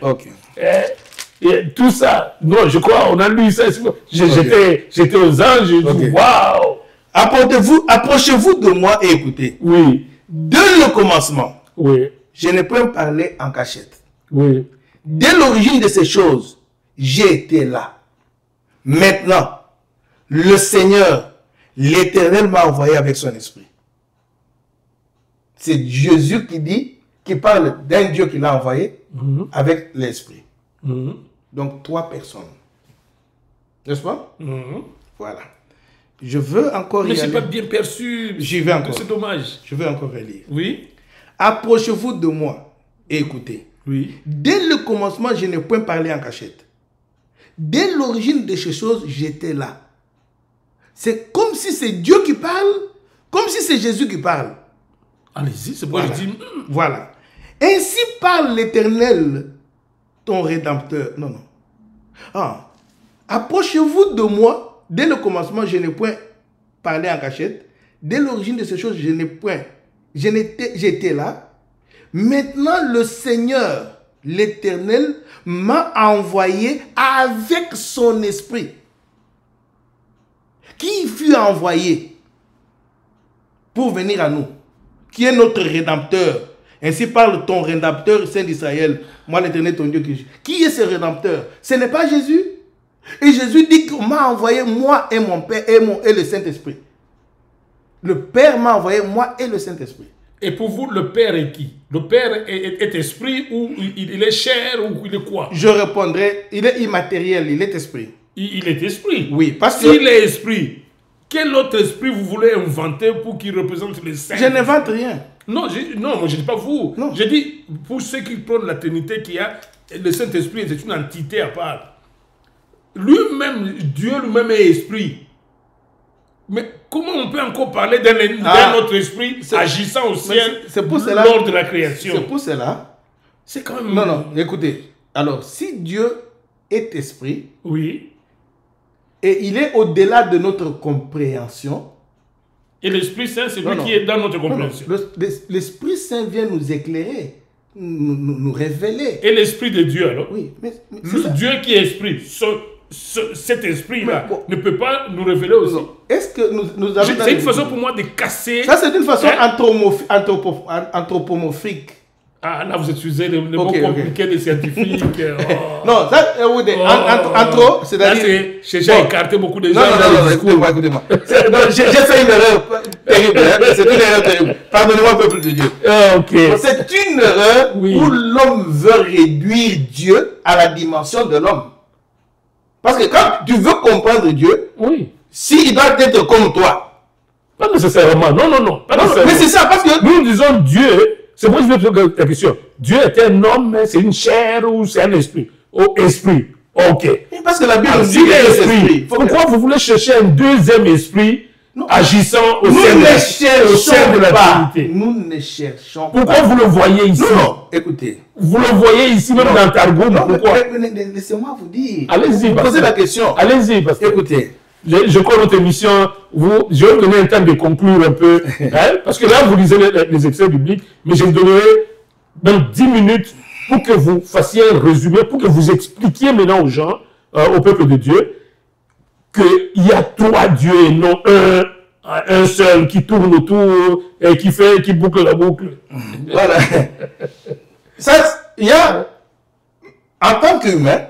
Et tout ça, non, je crois, on a lu ça. J'étais aux anges, je dis, waouh! Approchez-vous de moi et écoutez. Oui. Dès le commencement, oui. Je n'ai pas parlé en cachette. Oui. Dès l'origine de ces choses, j'ai été là. Maintenant, le Seigneur, l'Éternel m'a envoyé avec son esprit. C'est Jésus qui dit, qui parle d'un Dieu qui l'a envoyé avec l'esprit. Donc, 3 personnes. N'est-ce pas? Voilà. Je veux encore mais je n'ai pas bien perçu. J'y vais encore. C'est dommage. Je veux encore relire. Oui. Approchez-vous de moi et écoutez. Oui. Dès le commencement, je n'ai point parlé en cachette. Dès l'origine de ces choses, j'étais là. C'est comme si c'est Dieu qui parle, comme si c'est Jésus qui parle. Allez-y, c'est pourquoi je dis... Voilà. Ainsi parle l'Éternel, ton Rédempteur. Non, non. Ah. Approchez-vous de moi. Dès le commencement, je n'ai point parlé en cachette. Dès l'origine de ces choses, je n'ai point. J'étais là. Maintenant, le Seigneur, l'Éternel, m'a envoyé avec son esprit. Qui fut envoyé pour venir à nous? Qui est notre Rédempteur? Ainsi parle ton Rédempteur, Saint d'Israël. Moi, l'Éternel, ton Dieu. Qui est ce Rédempteur? Ce n'est pas Jésus? Et Jésus dit qu'on m'a envoyé moi et mon Père et le Saint-Esprit. Le Père m'a envoyé moi et le Saint-Esprit. Et pour vous, le Père est qui? Le Père est esprit ou il est chair ou il est quoi? Je répondrai, il est immatériel, il est esprit. Il est esprit? Oui, parce que... S'il est esprit, quel autre esprit vous voulez inventer pour qu'il représente les saints? Je n'invente rien. Non, moi je ne dis pas vous. Non. Je dis pour ceux qui prennent la Trinité, qui a le Saint-Esprit, c'est une entité à part. Lui-même, Dieu lui-même est esprit. Mais comment on peut encore parler d'un autre esprit agissant au ciel lors de la création? C'est pour cela. C'est quand même... Non, non, écoutez. Alors, si Dieu est esprit, oui, et il est au-delà de notre compréhension. Et l'Esprit Saint, c'est lui qui est dans notre compréhension. L'Esprit Saint vient nous éclairer, nous révéler. Et l'Esprit de Dieu, alors? Oui, mais Dieu qui est esprit, cet esprit-là ne peut pas nous révéler aussi. Est-ce que nous avons... C'est une façon pour moi de casser... Ça, c'est une façon anthropomorphique. Ah, là, vous utilisez les mots compliqués des scientifiques. Non, ça, c'est-à-dire... Là, c'est j'ai écarté beaucoup de gens dans le discours. Écoutez-moi. J'ai fait une erreur terrible. C'est une erreur terrible. Pardonnez-moi, peuple de Dieu. C'est une erreur où l'homme veut réduire Dieu à la dimension de l'homme. Parce que quand tu veux comprendre Dieu, s'il doit être comme toi. Pas nécessairement. Non. Mais c'est ça, parce que... Nous disons Dieu... C'est moi qui vais poser la question. Dieu est un homme, c'est une chair ou c'est un esprit? Oh, esprit. Ok. Parce que la Bible dit qu'il est esprit. Pourquoi vous voulez chercher un deuxième esprit agissant au sein de la Trinité? Nous ne cherchons pas. Pourquoi vous le voyez ici? Non, écoutez. Vous le voyez ici, même dans Targum. Pourquoi? Laissez-moi vous dire. Allez-y. Posez la question. Allez-y. Écoutez. Je crois notre émission, je vais vous donner un temps de conclure un peu, parce que là, vous lisez les extraits bibliques, mais je vous donnerai même 10 minutes pour que vous fassiez un résumé, pour que vous expliquiez maintenant aux gens, au peuple de Dieu, qu'il y a 3 dieux et non un seul qui tourne autour et qui boucle la boucle. Voilà. Ça, il y a, en tant qu'humain,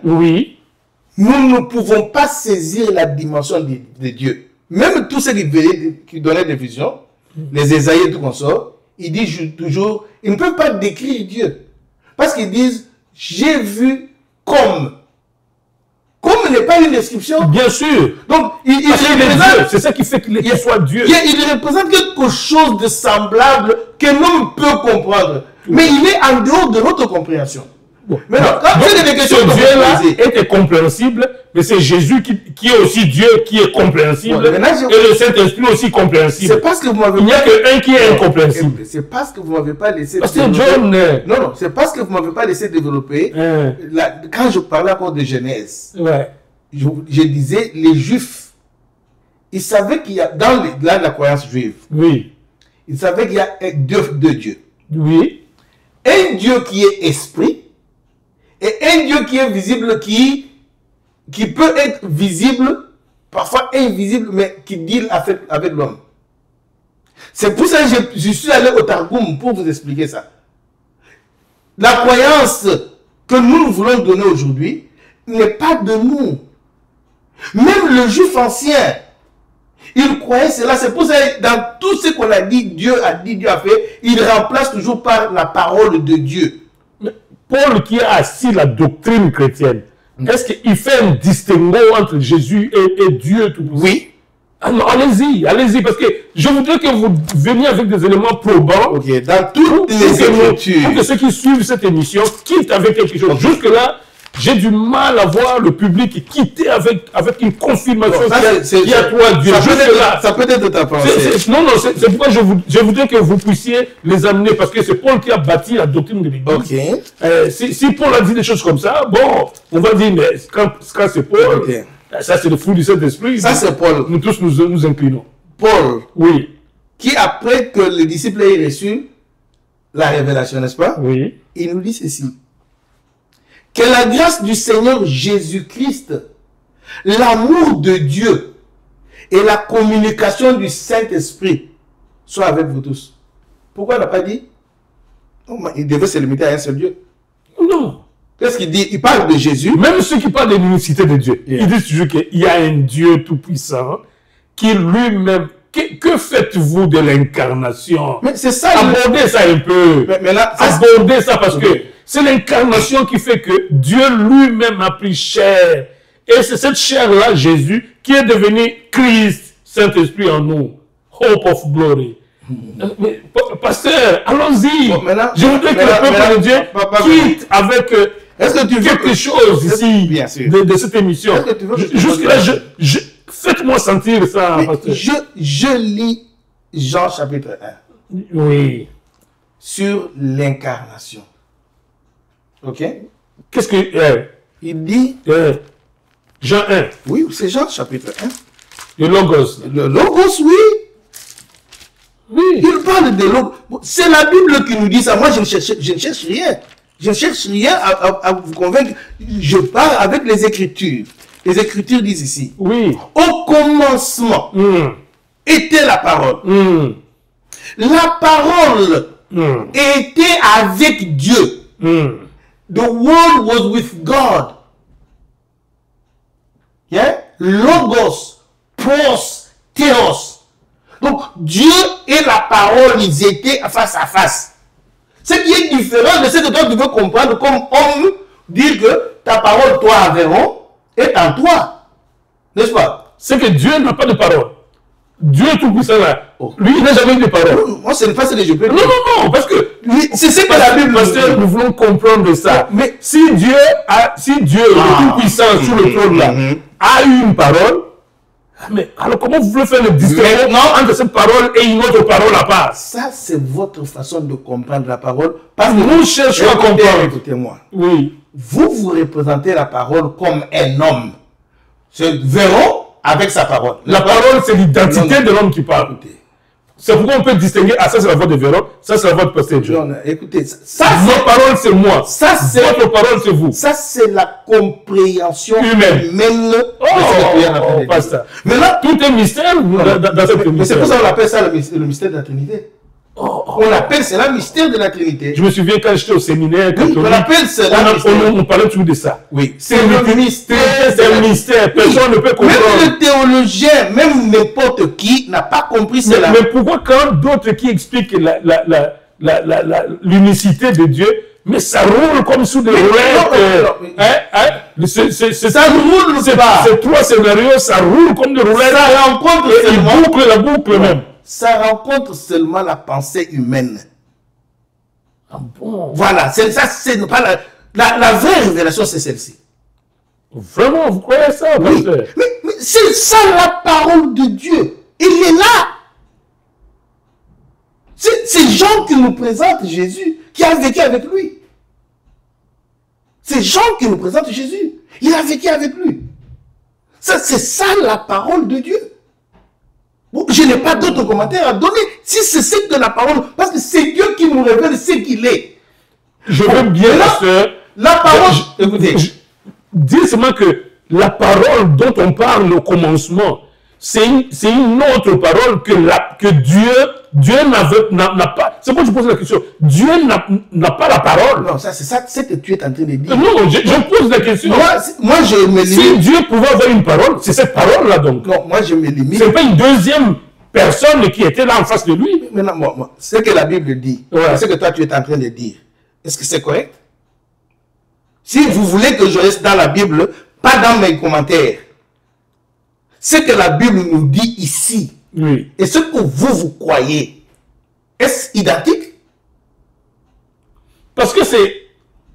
nous ne pouvons pas saisir la dimension de Dieu. Même tous ceux qui donnaient des visions, les Ésaïe et tout consort, ils disent toujours, ils ne peuvent pas décrire Dieu. Parce qu'ils disent, j'ai vu comme. Comme n'est pas une description. Bien sûr. Donc, il représente. C'est ça qui fait qu'il soit Dieu. Il représente quelque chose de semblable que l'homme peut comprendre. Mais il est en dehors de notre compréhension. Bon. Maintenant, quand c'est des questions ce Dieu-là est compréhensible, mais c'est Jésus qui est aussi Dieu, qui est compréhensible, bon, et le Saint-Esprit aussi compréhensible. C'est parce que vous m'avez. Il n'y a qu'un qui est incompréhensible. C'est parce que vous m'avez pas laissé. Parce que John. Non, c'est parce que vous m'avez pas laissé développer. Quand je parlais encore de Genèse, je disais les Juifs, ils savaient qu'il y a dans la croyance juive. Oui. Ils savaient qu'il y a deux dieux. Oui. Un Dieu qui est esprit. Et un Dieu qui est visible, qui peut être visible, parfois invisible, mais qui deal avec l'homme. C'est pour ça que je suis allé au Targum pour vous expliquer ça. La croyance que nous voulons donner aujourd'hui n'est pas de nous. Même le juif ancien, il croyait cela. C'est pour ça que dans tout ce qu'on a dit, Dieu a fait, il remplace toujours par la parole de Dieu. Paul qui a assis la doctrine chrétienne, est-ce qu'il fait un distinguo entre Jésus et Dieu tout? Oui. Alors, allez-y, parce que je voudrais que vous veniez avec des éléments probants. Ok, dans toutes les Écritures. Pour que ceux qui suivent cette émission quittent avec quelque chose. Okay. Jusque-là, j'ai du mal à voir le public quitter avec une confirmation qu'il y a toi, Dieu. Ça peut être ta pensée. Non, c'est pourquoi je voudrais que vous puissiez les amener, parce que c'est Paul qui a bâti la doctrine de l'Église. Okay. Si Paul a dit des choses comme ça, bon, on va dire, mais quand c'est Paul, ça c'est le fruit du Saint-Esprit. Ça c'est Paul. Nous tous nous inclinons. Paul. Oui. Qui après que les disciples aient reçu la révélation, n'est-ce pas? Oui. Il nous dit ceci. Que la grâce du Seigneur Jésus-Christ, l'amour de Dieu et la communication du Saint-Esprit soient avec vous tous. Pourquoi il n'a pas dit? Il devait se limiter à un seul Dieu. Non. Qu'est-ce qu'il dit? Il parle de Jésus. Même ceux qui parlent de l'unicité de Dieu, ils disent toujours qu'il y a un Dieu tout-puissant qui lui-même... Que faites-vous de l'incarnation? Mais c'est ça. Abordez ça un peu. Mais là, abordez ça parce que c'est l'incarnation qui fait que Dieu lui-même a pris chair. Et c'est cette chair-là, Jésus, qui est devenu Christ, Saint-Esprit en nous. Hope of glory. Mais, pasteur, allons-y. Bon, je voudrais que le peuple de Dieu quitte avec quelque chose ici de cette émission. Jusque-là, faites-moi sentir ça. Je lis Jean chapitre 1. Oui. Sur l'incarnation. Ok? Qu'est-ce que... il dit... Jean 1. Oui, c'est Jean chapitre 1. Le Logos. Le Logos, oui. Oui. Il parle de Logos. C'est la Bible qui nous dit ça. Moi, je ne cherche rien. Je ne cherche rien à vous convaincre. Je parle avec les Écritures. Les Écritures disent ici. Oui. Au commencement était la parole. La parole était avec Dieu. The world was with God. Yeah? Logos, pros, theos. Donc, Dieu et la parole, ils étaient face à face. Ce qui est différent de ce que toi tu veux comprendre comme homme, dire que ta parole, toi, Aveyron, est en toi. N'est-ce pas? C'est que Dieu n'a pas de parole. Dieu est tout puissant là. Lui, il n'a jamais eu de parole. Moi, ce n'est pas ce que je peux dire. Non, parce que c'est ce que la Bible dit. Nous voulons comprendre ça. Mais si Dieu, le tout puissant sur le trône là, a eu une parole, mais alors comment vous voulez faire le distinguo entre cette parole et une autre parole à part? Ça, c'est votre façon de comprendre la parole. Parce que nous cherchons à comprendre. Écoutez-moi. Oui. Vous représentez la parole comme un homme. C'est Véron avec sa parole. La parole, c'est l'identité de l'homme qui parle. C'est pourquoi on peut distinguer, ça c'est la voix de Véron, ça c'est la voix de Pasteur John. Écoutez, ma parole c'est moi, votre parole c'est vous. Ça c'est la compréhension humaine. Pasteur. Mais là, tout est mystère dans cette mystère. C'est pour ça qu'on appelle ça le mystère de la Trinité. On appelle cela mystère de la Trinité. Je me souviens quand j'étais au séminaire catholique, on appelle cela on parlait toujours de ça. Oui. C'est le mystère, c'est un mystère. Personne ne peut comprendre. Même le théologien, même n'importe qui n'a pas compris cela. Mais pourquoi quand d'autres qui expliquent l'unicité de Dieu Mais ça roule comme sous des roulettes. Ça roule pas. Ces trois scénarios, ça roule comme des roulettes. Ça rencontre seulement... boucle la boucle même. Ça rencontre seulement la pensée humaine. Ah bon? Voilà, c'est ça, c'est pas la vraie révélation, c'est celle-ci. Vraiment, vous croyez ça? Oui. Mais c'est ça la parole de Dieu. Il est là. C'est Jean qui nous présente Jésus, qui a vécu avec lui. C'est Jean qui nous présente Jésus. Il a vécu avec lui. C'est ça la parole de Dieu. Bon, je n'ai pas d'autres commentaires à donner. Si c'est que la parole, parce que c'est Dieu qui nous révèle ce qu'il est. Je veux bien, pasteur. La parole, écoutez. Dis seulement que la parole dont on parle au commencement, c'est une autre parole que Dieu n'a pas. C'est pourquoi je pose la question. Dieu n'a pas la parole. Non, c'est ça que tu es en train de dire. Non, je pose la question. Moi, je me limite. Si Dieu pouvait avoir une parole, c'est cette parole-là donc. Non, moi je me limite. C'est pas une deuxième personne qui était là en face de lui. Maintenant, moi, ce que la Bible dit, ce que toi tu es en train de dire, est-ce que c'est correct? Si vous voulez que je reste dans la Bible, pas dans mes commentaires, ce que la Bible nous dit ici, oui, et ce que vous croyez, est-ce identique? Parce que c'est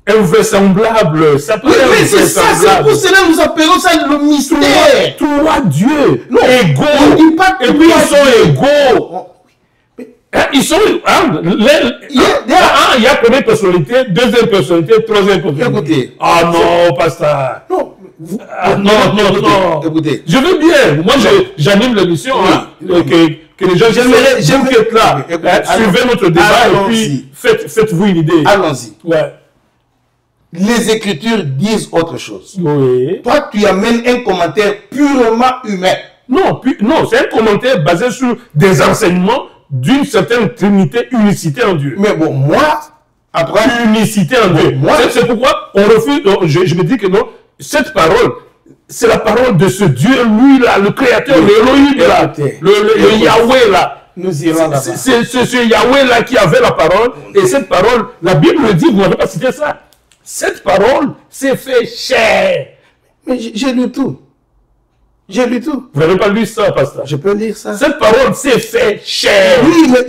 invraisemblable. Ça peut être oui, c'est ça, c'est pour cela que nous appelons ça le mystère. Toi, Dieu, non, égaux. On dit pas et puis ils sont égaux. Ils sont... il y a première personnalité, deuxième personnalité, troisième personnalité. Écoutez. Ah non, pas ça. Non. Non. Écoutez. Je veux bien. Moi, j'anime l'émission. Que les gens qui êtes là, suivez notre débat et puis faites-vous une idée. Allons-y. Ouais. Les Écritures disent autre chose. Oui. Toi, tu amènes un commentaire purement humain. Non, c'est un commentaire basé sur des enseignements d'une certaine trinité, unicité en Dieu. Mais bon, moi, après... Unicité en Dieu. C'est pourquoi on refuse... Je me dis que non, cette parole, c'est la parole de ce Dieu, lui là, le Créateur, le Elohim là, le Yahweh là. Nous irons là-bas. C'est ce Yahweh là qui avait la parole, et cette parole, la Bible dit, vous n'avez pas cité ça. Cette parole s'est fait chair. Mais j'ai lu tout. J'ai lu tout. Vous n'avez pas lu ça, pasteur? Je peux lire ça. Cette parole s'est fait chair. Oui, mais...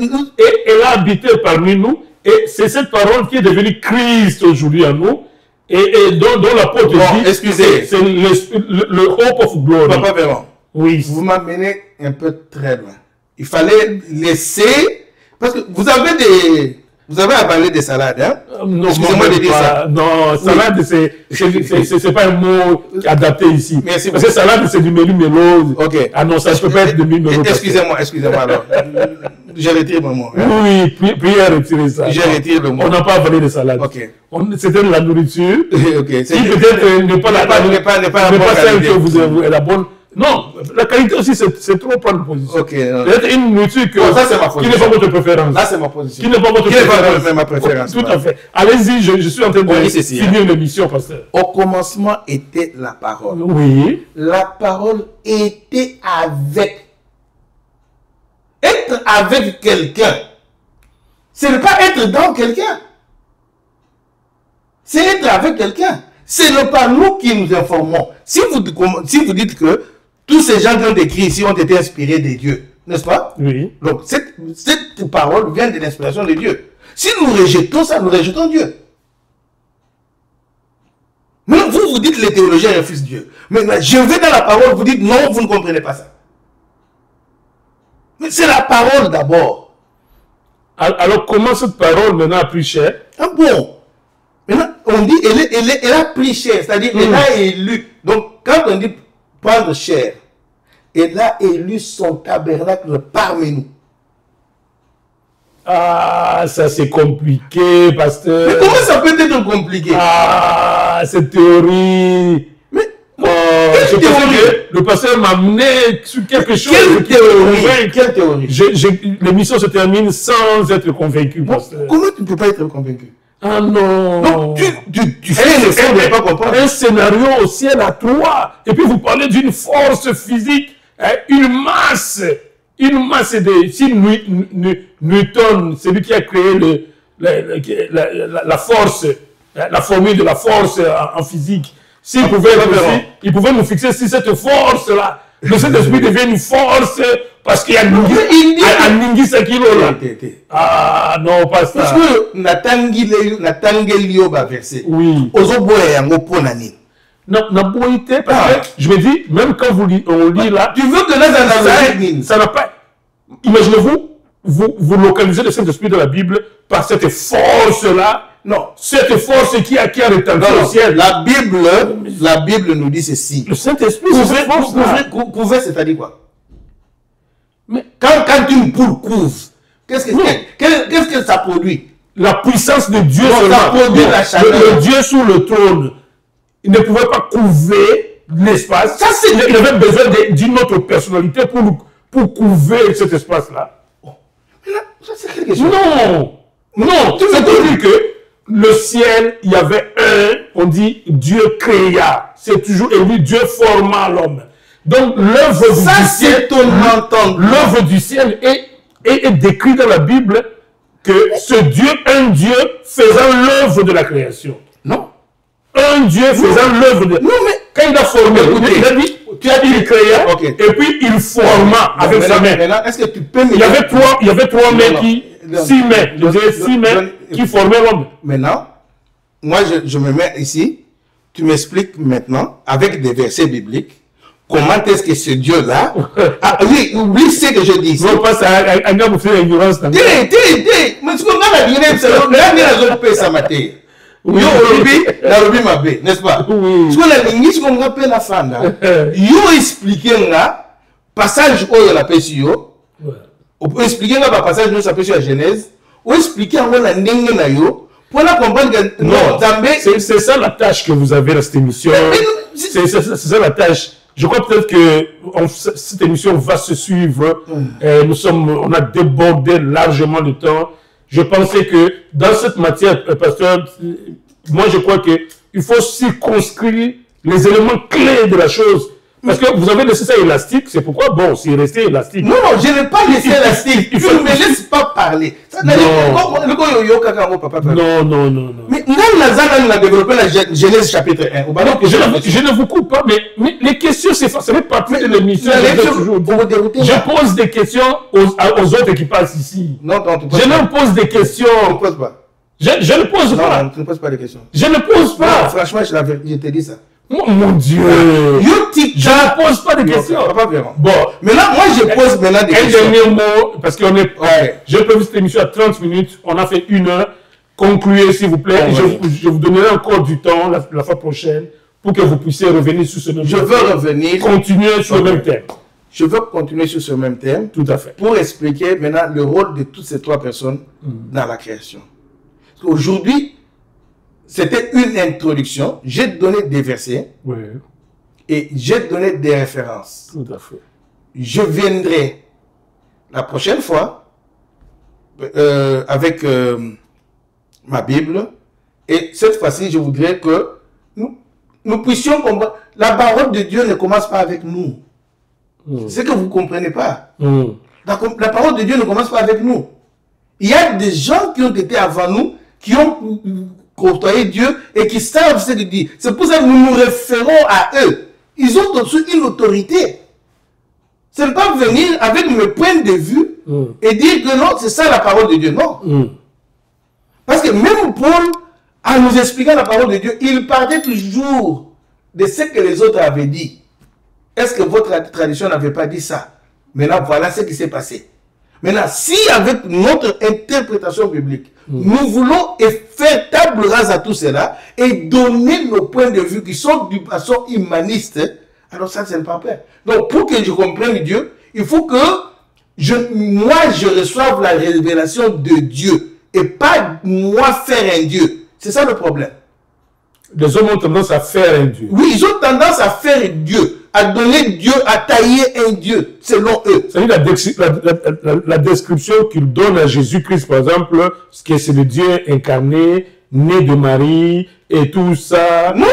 Et elle a habité parmi nous. Et c'est cette parole qui est devenue Christ aujourd'hui en nous. Et dont l'apôtre dit... excusez. C'est le hope of glory. Papa Véron. Oui. Vous m'amenez un peu très loin. Il fallait laisser... Parce que vous avez des... Vous avez avalé des salades, hein? Non, excusez-moi de dire ça. Non, salade, c'est pas un mot adapté ici. Merci parce que salade, c'est du mélo. Ok. Ah non, ça ne peut pas être du mélo. Excusez-moi alors. Je retire mon mot. Hein? Oui, priez à retirer ça. Je retire le mot. On n'a pas avalé de salade. Ok. C'était de la nourriture. Ok. Qui peut-être n'est pas celle que vous avez, la bonne. Non, la qualité aussi, c'est trop prendre position. Ok. Peut-être une nourriture qui n'est pas votre préférence. Là, c'est ma position. Qui n'est pas votre préférence. Pas ma préférence. Tout à fait. Allez-y, je suis en train de finir l'émission, pasteur. Au commencement était la parole. Oui. La parole était avec. Être avec quelqu'un, ce n'est pas être dans quelqu'un. C'est être avec quelqu'un. Ce n'est pas nous qui nous informons. Si vous dites que tous ces gens qui ont écrit ici ont été inspirés de Dieu, n'est-ce pas? Oui. Donc, cette parole vient de l'inspiration de Dieu. Si nous rejetons ça, nous rejetons Dieu. Mais vous dites les théologiens refusent Dieu. Mais je vais dans la parole, vous dites non, vous ne comprenez pas ça. Mais c'est la parole d'abord. Alors, comment cette parole maintenant a pris cher? Ah bon? Maintenant, on dit elle a pris cher, c'est-à-dire elle a élu. Donc, quand on dit prendre cher, elle a élu son tabernacle parmi nous. Ah, ça c'est compliqué, pasteur. Mais comment ça peut être compliqué? Ah, cette théorie. Mais je pense que le pasteur m'a amené sur quelque chose. Quelle théorie? L'émission se termine sans être convaincu, pasteur. Comment tu ne peux pas être convaincu? Ah non. Donc, tu fais l'effort de ne pas comprendre. Un scénario au ciel à toi. Et puis vous parlez d'une force physique, une masse de... Si Newton, celui qui a créé la force, la formule de la force en physique, s'il pouvait, il pouvait nous fixer si cette force-là, le Saint-Esprit devient une force parce qu'il y a un Ningi Sakilo là. Ah non, pas ça. Parce que Natangeli va verser. Oui. Non, parce que je me dis, même quand on lit là, tu veux que là, ça n'a pas. Imaginez-vous, vous localisez le Saint-Esprit de la Bible par cette force-là. Non. Cette force qui a retenti au ciel. La Bible nous dit ceci. Le Saint-Esprit, couver, c'est-à-dire quoi? Mais quand une poule couve, qu'est-ce que ça produit? La puissance de Dieu, ça produit la chaleur. Le Dieu sur le trône, il ne pouvait pas couver l'espace. Il avait besoin d'une autre personnalité pour couver cet espace-là. Ça, c'est quelque chose. Non, c'est-à-dire que le ciel, il y avait on dit Dieu créa. C'est toujours élu, Dieu forma l'homme. Donc l'œuvre du ciel est décrite dans la Bible que ce Dieu, un Dieu faisant l'œuvre de la création. Non. Un Dieu faisant l'œuvre de... Non, mais quand il a formé, il a dit, il créa, et puis il forma avec sa main. Est-ce que tu peux me... Il y avait trois mains six mains qui formaient l'homme. Maintenant, moi je me mets ici, tu m'expliques maintenant, avec des versets bibliques, comment est-ce que ce Dieu-là... oui, oublie ce que je dis. Non, pas ça, un gars vous fait l'ignorance. Mais ce qu'on a la Guinée, c'est la paix, ça m'a été. Yo, la Robi Mabé, n'est-ce pas? Oui. Ce qu'on a dit, ce qu'on appelle la femme, yo expliqué là, passage où il a fait sur on peut expliquer là, passage où il a fait sur la Genèse, ou expliquer en la n'engue na yo, pour la comprendre que non, c'est ça la tâche que vous avez dans cette émission. C'est ça la tâche. Je crois peut-être que cette émission va se suivre. On a débordé largement le temps. Je pensais que dans cette matière, pasteur, moi je crois qu'il faut circonscrire les éléments clés de la chose. Parce que vous avez laissé ça élastique, c'est pourquoi, bon, c'est resté élastique. Non, je n'ai pas laissé élastique. Tu ne me laisses pas parler. Non. Mais nous, on a développé la Genèse chapitre 1. Je ne vous coupe pas, mais les questions, ça fait partie de l'émission. Je pose des questions aux autres qui passent ici. Non, je ne pose des questions. Tu ne poses pas. Je ne pose pas. Non, tu ne poses pas des questions. Je ne pose pas. Non, franchement, je te dis ça. Oh, mon Dieu. Je ne pose pas de questions. Bon, maintenant, moi, je pose maintenant des questions. Un dernier mot, parce qu'on est... J'ai prévu cette émission à 30 minutes. On a fait 1 heure. Concluez, s'il vous plaît. Je vous donnerai encore du temps la fois prochaine pour que vous puissiez revenir sur ce même thème. Je veux revenir. Continuer sur le même thème. Je veux continuer sur ce même thème. Tout à fait. Pour expliquer maintenant le rôle de toutes ces 3 personnes dans la création. Aujourd'hui, c'était une introduction. J'ai donné des versets. Oui. Et j'ai donné des références. Tout à fait. Je viendrai la prochaine fois avec ma Bible. Et cette fois-ci, je voudrais que nous puissions comprendre. La parole de Dieu ne commence pas avec nous. C'est que vous ne comprenez pas. La parole de Dieu ne commence pas avec nous. Il y a des gens qui ont été avant nous, qui ont côtoyé Dieu et qui savent ce qu'il dit. C'est pour ça que nous nous référons à eux. Ils ont au-dessus une autorité. Ce n'est pas venir avec mes points de vue et dire que non, c'est ça la parole de Dieu. Non. Parce que même Paul, en nous expliquant la parole de Dieu, il partait toujours de ce que les autres avaient dit. Est-ce que votre tradition n'avait pas dit ça? Maintenant, voilà ce qui s'est passé. Maintenant, si avec notre interprétation biblique, nous voulons faire table rase à tout cela et donner nos points de vue qui sont d'une façon humaniste, alors ça, c'est pas peur. Donc, pour que je comprenne Dieu, il faut que moi, je reçoive la révélation de Dieu et pas moi faire un Dieu. C'est ça le problème. Les hommes ont tendance à faire un Dieu. Oui, ils ont tendance à faire un Dieu, à donner Dieu, à tailler un Dieu, selon eux. C'est-à-dire la description qu'ils donnent à Jésus-Christ, par exemple, que c'est le Dieu incarné, né de Marie, et tout ça. Non.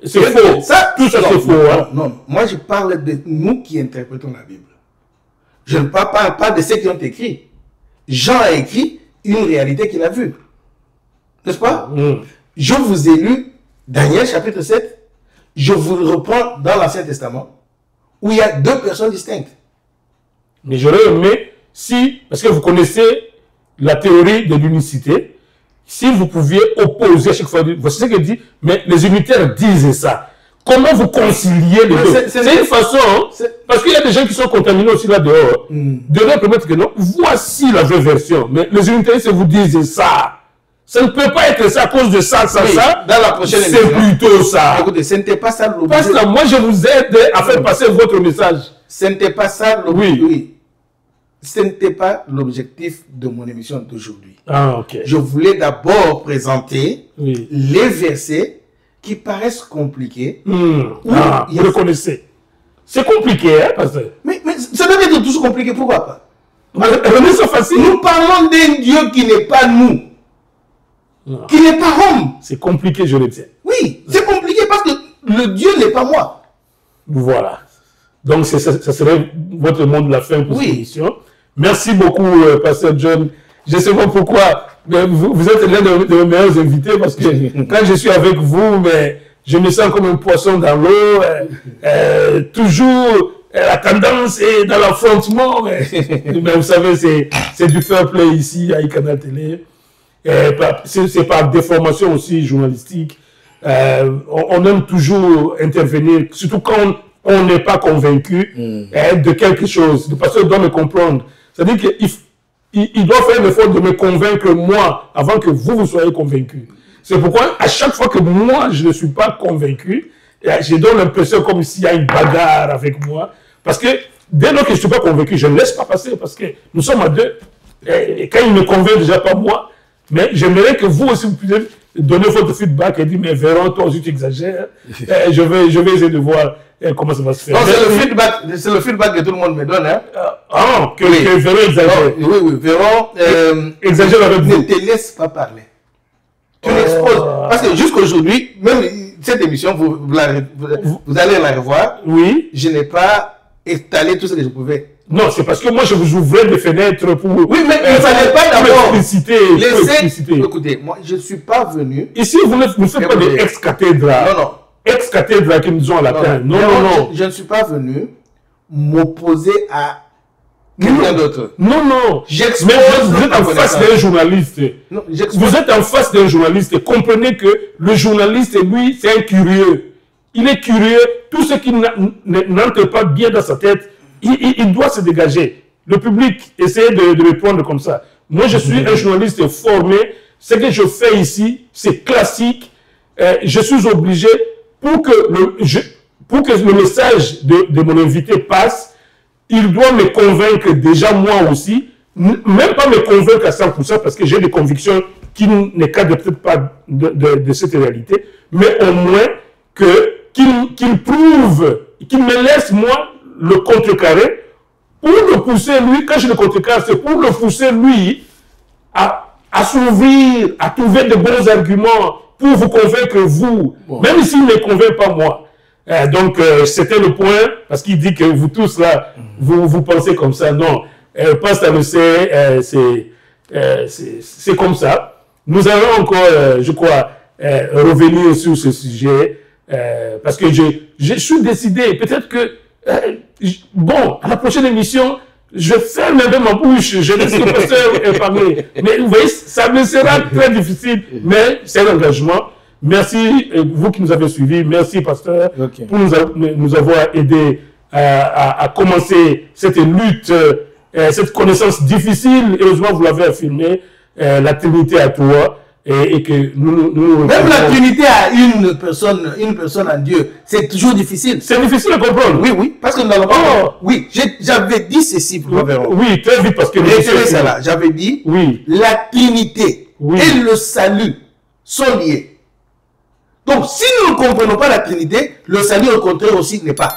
C'est faux. Tout ça, c'est faux. Non. Moi, je parle de nous qui interprétons la Bible. Je ne parle pas de ceux qui ont écrit. Jean a écrit une réalité qu'il a vue. N'est-ce pas? Je vous ai lu Daniel chapitre 7. Je vous le reprends dans l'Ancien Testament, où il y a deux personnes distinctes. Mais j'aurais aimé, si, parce que vous connaissez la théorie de l'unicité, si vous pouviez opposer à chaque fois, voici ce que dit, mais les unitaires disent ça. Comment vous conciliez les deux? C'est une façon, hein, parce qu'il y a des gens qui sont contaminés aussi là dehors, de leur permettre que non, voici la vraie version. Mais les unitaristes vous disent ça. Ça ne peut pas être ça à cause de ça, ça, oui, ça. Dans la prochaine émission. C'est plutôt ça. Écoutez, ce n'était pas ça l'objectif. Parce que moi, je vous aide à faire passer votre message. Ce n'était pas ça l'objectif. Oui. Oui. Ce n'était pas l'objectif de mon émission d'aujourd'hui. Ah, ok. Je voulais d'abord présenter Oui. les versets qui paraissent compliqués. Ah, vous le connaissez. C'est compliqué, hein, pasteur. Mais ça doit être toujours compliqué. Pourquoi pas? René, c'est facile. Nous parlons d'un Dieu qui n'est pas nous. Qui n'est pas homme. C'est compliqué, je le tiens. Oui, c'est compliqué parce que le Dieu n'est pas moi. Voilà. Donc, ça serait votre mot de la fin pour cette émission. Merci beaucoup, Pasteur John. Je ne sais pas pourquoi, mais vous êtes l'un de mes meilleurs invités parce que quand je suis avec vous, mais je me sens comme un poisson dans l'eau. Toujours, la tendance est dans l'affrontement. Mais vous savez, c'est du fair play ici à iCanal Télé. C'est par déformation aussi journalistique. On aime toujours intervenir, surtout quand on n'est pas convaincu de quelque chose. Le pasteur doit me comprendre. C'est-à-dire qu'il doit faire l'effort de me convaincre moi avant que vous soyez convaincu. C'est pourquoi à chaque fois que moi je ne suis pas convaincu, je donne l'impression comme s'il y a une bagarre avec moi. Parce que dès lors que je ne suis pas convaincu, je ne laisse pas passer parce que nous sommes à deux. Et quand il ne me convainc déjà pas moi, mais j'aimerais que vous aussi vous puissiez donner votre feedback et dire, mais Véron, toi aussi tu exagères. Je vais essayer de voir comment ça va se faire. C'est le feedback que tout le monde me donne. Hein? Que Véron exagère. Oui, Véron exagère avec vous. Ne te laisse pas parler. Tu l'exposes. Parce que jusqu'aujourd'hui, même cette émission, vous allez la revoir. Oui. Je n'ai pas étalé tout ce que je pouvais. Non, c'est parce que moi, je vous ouvrais des fenêtres pour... Oui, mais il ne fallait pas d'abord... Laissez... Écoutez, moi, je ne suis pas venu... Ici, vous ne faites pas des ex-cathédra. Non. Ex-cathédra qui nous ont à la peine. Non. Je ne suis pas venu m'opposer à quelqu'un d'autre. Non. Mais vous êtes en face d'un journaliste. Non, vous êtes en face d'un journaliste. Comprenez que le journaliste, lui, c'est un curieux. Il est curieux. Tout ce qui n'entre pas bien dans sa tête, il doit se dégager. Le public essaie de répondre comme ça. Moi, je suis un journaliste formé. Ce que je fais ici, c'est classique. Je suis obligé, pour que le message de mon invité passe, il doit me convaincre déjà moi aussi. Même pas me convaincre à 100% parce que j'ai des convictions qui ne cadrent peut-être pas de cette réalité. Mais au moins qu'il prouve, qu'il me laisse moi le contrecarrer, pour le pousser lui, quand je le contrecarre, c'est pour le pousser lui à s'ouvrir, à trouver de bons arguments pour vous convaincre vous, même s'il ne me convainc pas moi. Donc c'était le point, parce qu'il dit que vous tous là, vous pensez comme ça. Non, Pasteur le sait, c'est comme ça. Nous allons encore, je crois, revenir sur ce sujet, parce que je suis décidé, peut-être que bon, à la prochaine émission, je ferme un peu ma bouche, je laisse le pasteur parler. Mais vous voyez, ça me sera très difficile, mais c'est un engagement. Merci, vous qui nous avez suivis. Merci, pasteur, pour nous avoir aidé à commencer cette lutte, cette connaissance difficile. Heureusement, vous l'avez affirmé, la Trinité à toi. Et que nous même la Trinité à une personne en Dieu, c'est toujours difficile. C'est difficile à comprendre. Oui, parce que nous n'allons pas. Oui, j'avais dit ceci pour Véron. Oui, très vite parce que j'avais dit la Trinité et le salut sont liés. Donc, si nous ne comprenons pas la Trinité, le salut au contraire aussi n'est pas.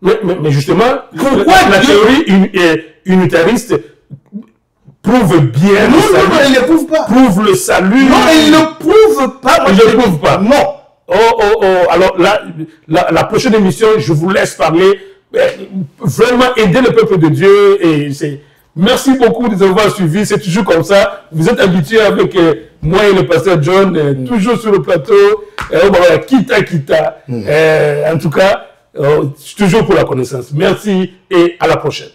Mais justement, pourquoi la théorie unitariste prouve bien non, elle ne prouve pas. Prouve le salut. Non, elle ne prouve pas. Elle ne prouve pas. Non. Alors la prochaine émission, je vous laisse parler. Vraiment aider le peuple de Dieu. Et Merci beaucoup de nous avoir suivis. C'est toujours comme ça. Vous êtes habitués avec moi et le pasteur John, toujours sur le plateau. Kita. En tout cas, toujours pour la connaissance. Merci et à la prochaine.